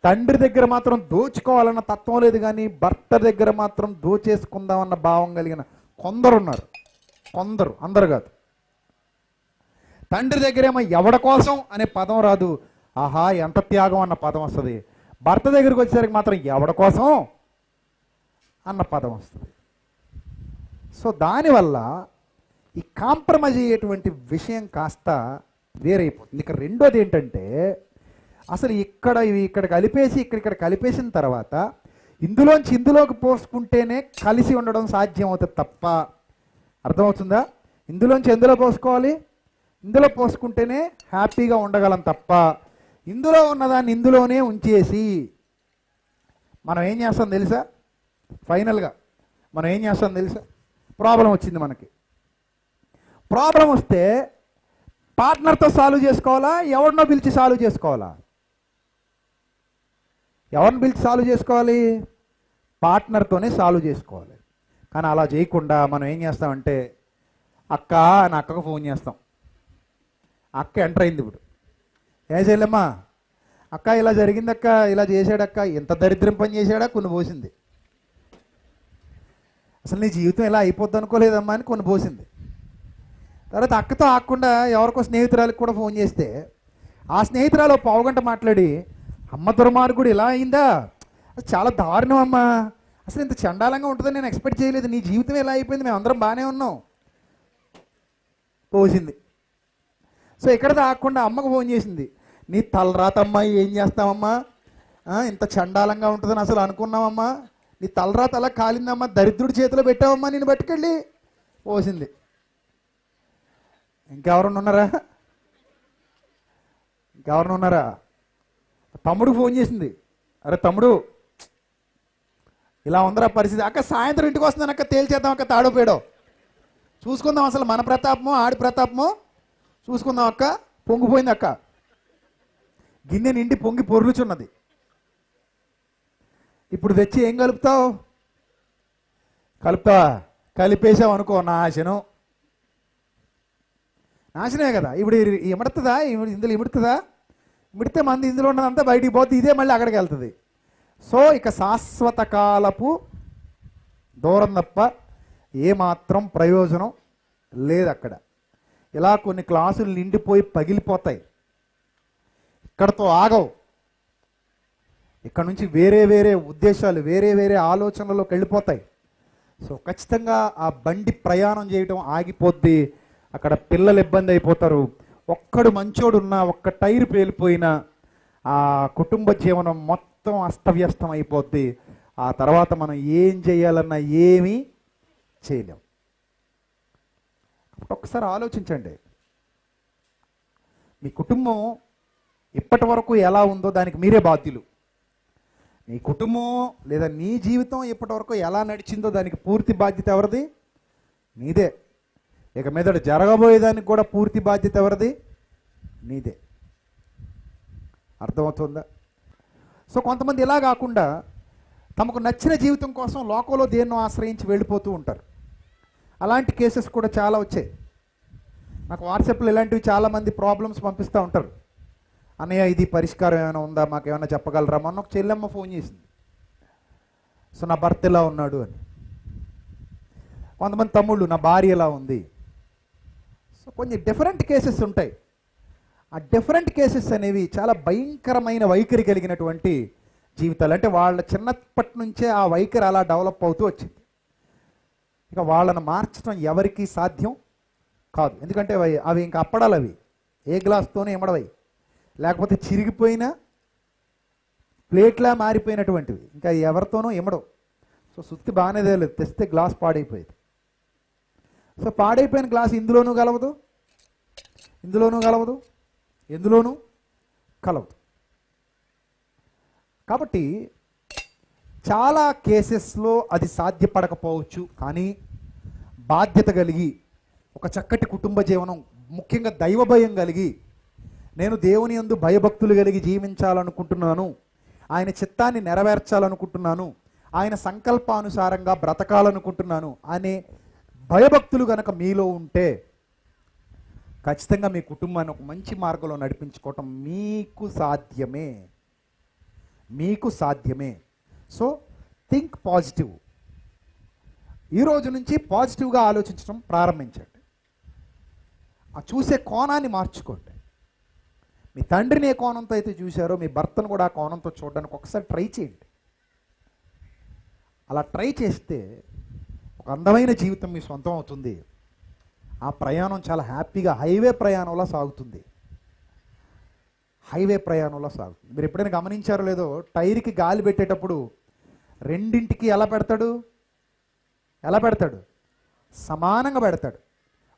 A: తండ్రి దగ్గర మాత్రం దోచుకోవాలన్న తత్వం లేదు, కానీ భర్త దగ్గర మాత్రం దోచేసుకుందామన్న భావం కలిగిన కొందరు ఉన్నారు. కొందరు, అందరు కాదు. తండ్రి దగ్గరేమో ఎవడ కోసం అనే పదం రాదు, ఆహా ఎంత త్యాగం అన్న పదం వస్తుంది. భర్త దగ్గరికి వచ్చేసరికి మాత్రం ఎవడ కోసం అన్న పదం వస్తుంది. సో దానివల్ల ఈ కాంప్రమైజ్ అయ్యేటువంటి విషయం కాస్త వేరైపోతుంది. ఇక రెండోది ఏంటంటే, అసలు ఇక్కడ కలిపేసి ఇక్కడ కలిపేసిన తర్వాత ఇందులోంచి ఇందులోకి పోసుకుంటేనే కలిసి ఉండడం సాధ్యం అవుతుంది తప్ప, అర్థమవుతుందా? ఇందులోంచి ఎందులో పోసుకోవాలి? ఇందులో పోసుకుంటేనే హ్యాపీగా ఉండగలం తప్ప, ఇందులో ఉన్నదాన్ని ఇందులోనే ఉంచేసి మనం ఏం చేస్తాం తెలుసా? ఫైనల్గా మనం ఏం చేస్తాం తెలుసా? ప్రాబ్లం వచ్చింది మనకి. ప్రాబ్లం వస్తే పార్ట్నర్తో సాల్వ్ చేసుకోవాలా, ఎవరినో పిలిచి సాల్వ్ చేసుకోవాలా? ఎవరిని పిలిచి సాల్వ్ చేసుకోవాలి? పార్ట్నర్తోనే సాల్వ్ చేసుకోవాలి. కానీ అలా చేయకుండా మనం ఏం చేస్తామంటే, అక్క అని అక్కకు ఫోన్ చేస్తాం. అక్క ఎంటర్ అయింది. ఇప్పుడు ఏం చేయలేమ్మా, అక్క ఇలా జరిగిందక్క, ఇలా చేశాడక్క, ఎంత దరిద్రం పని చేశాడా, కొన్ని పోసింది. అసలు నీ జీవితం ఇలా అయిపోద్ది అనుకోలేదమ్మా అని కొన్ని పోసింది. తర్వాత అక్కతో ఆకుండా ఎవరికో స్నేహితురాలకు కూడా ఫోన్ చేస్తే, ఆ స్నేహితురాలు పావుగంట మాట్లాడి, అమ్మ దుర్మార్గుడు ఇలా అయిందా, అది చాలా దారుణం అమ్మా, అసలు ఇంత చండాలంగా ఉంటుందని నేను ఎక్స్పెక్ట్ చేయలేదు, నీ జీవితం ఎలా అయిపోయింది, మేము అందరం బాగానే ఉన్నాం, పోసింది. సో ఇక్కడ ఆకుండా అమ్మకు ఫోన్ చేసింది, నీ తలరాతమ్మా, ఏం చేస్తామమ్మా, ఇంత చండాలంగా ఉంటుందని అసలు అనుకున్నామమ్మా, నీ తలరాత అలా కాలిందమ్మా, దరిద్రుడి చేతిలో పెట్టావమ్మా, నేను పట్టుకెళ్ళి పోసింది. ఇంకెవరన్నా ఉన్నారా? తమ్ముడికి ఫోన్ చేసింది, అరే తమ్ముడు ఇలా ఉందరా పరిస్థితి. అక్క సాయంత్రం ఇంటికి వస్తున్నాను అక్క, తేల్చేద్దాం అక్క తాడో పేడో, చూసుకుందాం అసలు మన ప్రతాపమో ఆడి ప్రతాపమో చూసుకుందాం అక్క. పొంగిపోయింది అక్క, గిన్నె నిండి పొంగి పొర్లుచున్నది. ఇప్పుడు తెచ్చి ఏం కలుపుతావు? కలుపుతావా? కలిపేసావు అనుకో, నాశనమే కదా. ఇప్పుడు ఇమడుతుందా? ఇందులో ఇముడుతుందా? ఇమిడితే మంది ఇందులో ఉన్నదంతా బయటికి పోతే ఇదే మళ్ళీ అక్కడికి వెళ్తుంది. సో ఇక శాశ్వత కాలపు దూరం తప్ప ఏమాత్రం ప్రయోజనం లేదు అక్కడ. ఇలా కొన్ని క్లాసులు నిండిపోయి పగిలిపోతాయి, ఇక్కడతో ఆగవు. ఇక్కడ నుంచి వేరే వేరే ఉద్దేశాలు, వేరే వేరే ఆలోచనలోకి వెళ్ళిపోతాయి. సో ఖచ్చితంగా ఆ బండి ప్రయాణం చేయడం ఆగిపోద్ది. అక్కడ పిల్లలు ఇబ్బంది అయిపోతారు. ఒక్కడు మంచోడు ఉన్నా, ఒక్క టైర్ పేలిపోయినా ఆ కుటుంబ జీవనం మొత్తం అస్తవ్యస్తం అయిపోద్ది. ఆ తర్వాత మనం ఏం చేయాలన్నా ఏమీ చేయలేం. ఒకసారి ఆలోచించండి, మీ కుటుంబం ఇప్పటి వరకు ఎలా ఉందో దానికి మీరే బాధ్యులు. నీ కుటుంబం లేదా నీ జీవితం ఇప్పటి వరకు ఎలా నడిచిందో దానికి పూర్తి బాధ్యత ఎవరిది? నీదే. ఇక మీదట జరగబోయేదానికి కూడా పూర్తి బాధ్యత ఎవరిది? నీదే. అర్థమవుతుందా? సో కొంతమంది ఇలా కాకుండా తమకు నచ్చిన జీవితం కోసం లోకంలో దేన్నో ఆశ్రయించి వెళ్ళిపోతూ ఉంటారు. అలాంటి కేసెస్ కూడా చాలా వచ్చాయి. నాకు వాట్సాప్లో ఇలాంటివి చాలామంది ప్రాబ్లమ్స్ పంపిస్తూ ఉంటారు. అన్నయ్య ఇది పరిష్కారం ఏమైనా ఉందా, మాకు ఏమైనా చెప్పగలరా? మొన్న ఒక చెల్లెమ్మ ఫోన్ చేసింది, సో నా భర్త ఎలా ఉన్నాడు అని. కొంతమంది తమ్ముళ్ళు నా భార్య ఎలా ఉంది. సో కొన్ని డిఫరెంట్ కేసెస్ ఉంటాయి. ఆ డిఫరెంట్ కేసెస్ అనేవి చాలా భయంకరమైన వైఖరి కలిగినటువంటి జీవితాలు. అంటే వాళ్ళ చిన్నప్పటి నుంచే ఆ వైఖరి అలా డెవలప్ అవుతూ వచ్చింది. ఇక వాళ్ళని మార్చడం ఎవరికీ సాధ్యం కాదు. ఎందుకంటే అవి ఇంకా అప్పడాలు, అవి ఏ గ్లాస్తోనే ఇమ్మడవై, లేకపోతే చిరిగిపోయిన ప్లేట్లా మారిపోయినటువంటివి, ఇంకా ఎవరితోనూ ఇమ్మడవు. సో సుత్తి బాగానే లేదు, తెస్తే గ్లాస్ పాడైపోయేది. సో పాడైపోయిన గ్లాస్ ఇందులోనూ కలవదు, ఇందులోనూ కలవదు, ఎందులోనూ కలవదు. కాబట్టి చాలా కేసెస్లో అది సాధ్యపడకపోవచ్చు. కానీ బాధ్యత కలిగి ఒక చక్కటి కుటుంబ జీవనం, ముఖ్యంగా దైవ భయం కలిగి, నేను దేవుని యందు భయభక్తులు కలిగి జీవించాలనుకుంటున్నాను, ఆయన చిత్తాన్ని నెరవేర్చాలనుకుంటున్నాను, ఆయన సంకల్పానుసారంగా బ్రతకాలనుకుంటున్నాను అనే భయభక్తులు కనుక మీలో ఉంటే ఖచ్చితంగా మీ కుటుంబాన్ని ఒక మంచి మార్గంలో నడిపించుకోవటం మీకు సాధ్యమే, మీకు సాధ్యమే. So think positive. ఈరోజు నుంచి పాజిటివ్గా ఆలోచించడం ప్రారంభించండి. ఆ చూసే కోణాన్ని మార్చుకోండి. మీ తండ్రిని ఏ కోణంతో అయితే చూశారో మీ భర్తను కూడా ఆ కోణంతో చూడడానికి ఒకసారి ట్రై చేయండి. అలా ట్రై చేస్తే ఒక అందమైన జీవితం మీ సొంతం అవుతుంది. ఆ ప్రయాణం చాలా హ్యాపీగా హైవే ప్రయాణంలో సాగుతుంది. హైవే ప్రయాణంలో సాగుతుంది. మీరు ఎప్పుడైనా గమనించారో లేదో, టైర్కి గాలి పెట్టేటప్పుడు రెండింటికి ఎలా పెడతాడు? ఎలా పెడతాడు? సమానంగా పెడతాడు.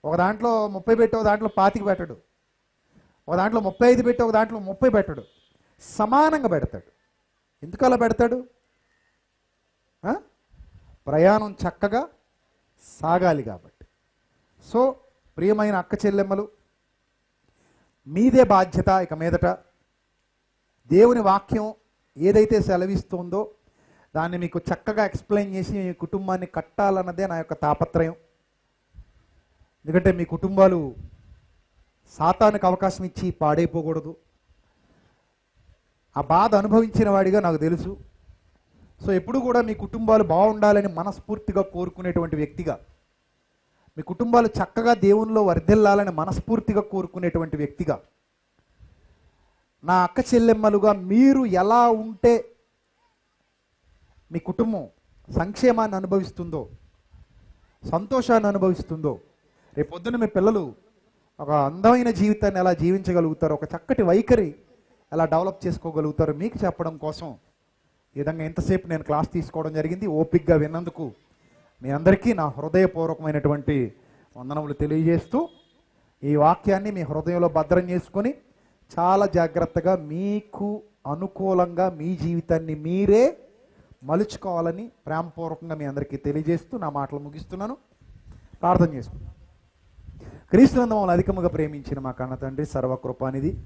A: ఒక దాంట్లో 30 పెట్టి ఒక దాంట్లో 25 పెట్టడు, ఒక దాంట్లో 35 పెట్టి ఒక దాంట్లో 30 పెట్టడు, సమానంగా పెడతాడు. ఎందుకు అలా పెడతాడు? ప్రయాణం చక్కగా సాగాలి కాబట్టి. సో ప్రియమైన అక్క చెల్లెమ్మలు, మీదే బాధ్యత. ఇక మీదట దేవుని వాక్యం ఏదైతే సెలవిస్తుందో దాన్ని మీకు చక్కగా ఎక్స్ప్లెయిన్ చేసి మీ కుటుంబాన్ని కట్టాలన్నదే నా యొక్క తాపత్రయం. ఎందుకంటే మీ కుటుంబాలు సాతానుకు అవకాశం ఇచ్చి పాడైపోకూడదు. ఆ బాధ అనుభవించిన వాడిగా నాకు తెలుసు. సో ఎప్పుడు కూడా మీ కుటుంబాలు బాగుండాలని మనస్ఫూర్తిగా కోరుకునేటువంటి వ్యక్తిగా, మీ కుటుంబాలు చక్కగా దేవునిలో వర్ధిల్లాలని మనస్ఫూర్తిగా కోరుకునేటువంటి వ్యక్తిగా, నా అక్క చెల్లెమ్మలుగా మీరు ఎలా ఉంటే మీ కుటుంబం సంక్షేమాన్ని అనుభవిస్తుందో, సంతోషాన్ని అనుభవిస్తుందో, రేపొద్దున మీ పిల్లలు ఒక అందమైన జీవితాన్ని ఎలా జీవించగలుగుతారో, ఒక చక్కటి వైఖరి ఎలా డెవలప్ చేసుకోగలుగుతారో మీకు చెప్పడం కోసం ఈ విధంగా ఎంతసేపు నేను క్లాస్ తీసుకోవడం జరిగింది. ఓపిక్గా విన్నందుకు మీ అందరికీ నా హృదయపూర్వకమైనటువంటి వందనములు తెలియజేస్తూ, ఈ వాక్యాన్ని మీ హృదయంలో భద్రం చేసుకొని చాలా జాగ్రత్తగా మీకు అనుకూలంగా మీ జీవితాన్ని మీరే మలుచుకోవాలని ప్రేమపూర్వకంగా మీ అందరికీ తెలియజేస్తూ నా మాటలు ముగిస్తున్నాను. ప్రార్థన చేసుకుంటాను. క్రీస్తునందు మమ్మల్ని అధికముగా ప్రేమించిన మా కన్న తండ్రి, సర్వకృపానిధి,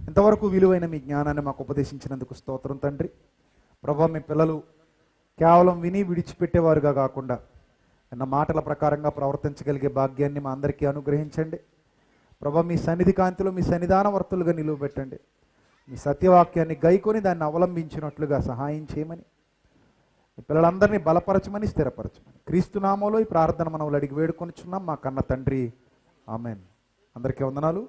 A: ఇంతవరకు విలువైన మీ జ్ఞానాన్ని మాకు ఉపదేశించినందుకు స్తోత్రం తండ్రి. ప్రభా, మీ పిల్లలు కేవలం విని విడిచిపెట్టేవారుగా కాకుండా నా మాటల ప్రకారంగా ప్రవర్తించగలిగే భాగ్యాన్ని మా అందరికీ అనుగ్రహించండి. ప్రభా, మీ సన్నిధి కాంతిలో మీ సన్నిధాన వర్తులుగా నిలువబెట్టండి. మీ సత్యవాక్యాన్ని గైకొని దాన్ని అవలంబించినట్లుగా సహాయం చేయమని, మీ పిల్లలందరినీ బలపరచమని, స్థిరపరచమని క్రీస్తునామంలో ఈ ప్రార్థన మనం అడిగి వేడుకొనిచున్నాం మా కన్న తండ్రి. ఆమెన్. అందరికీ వందనాలు.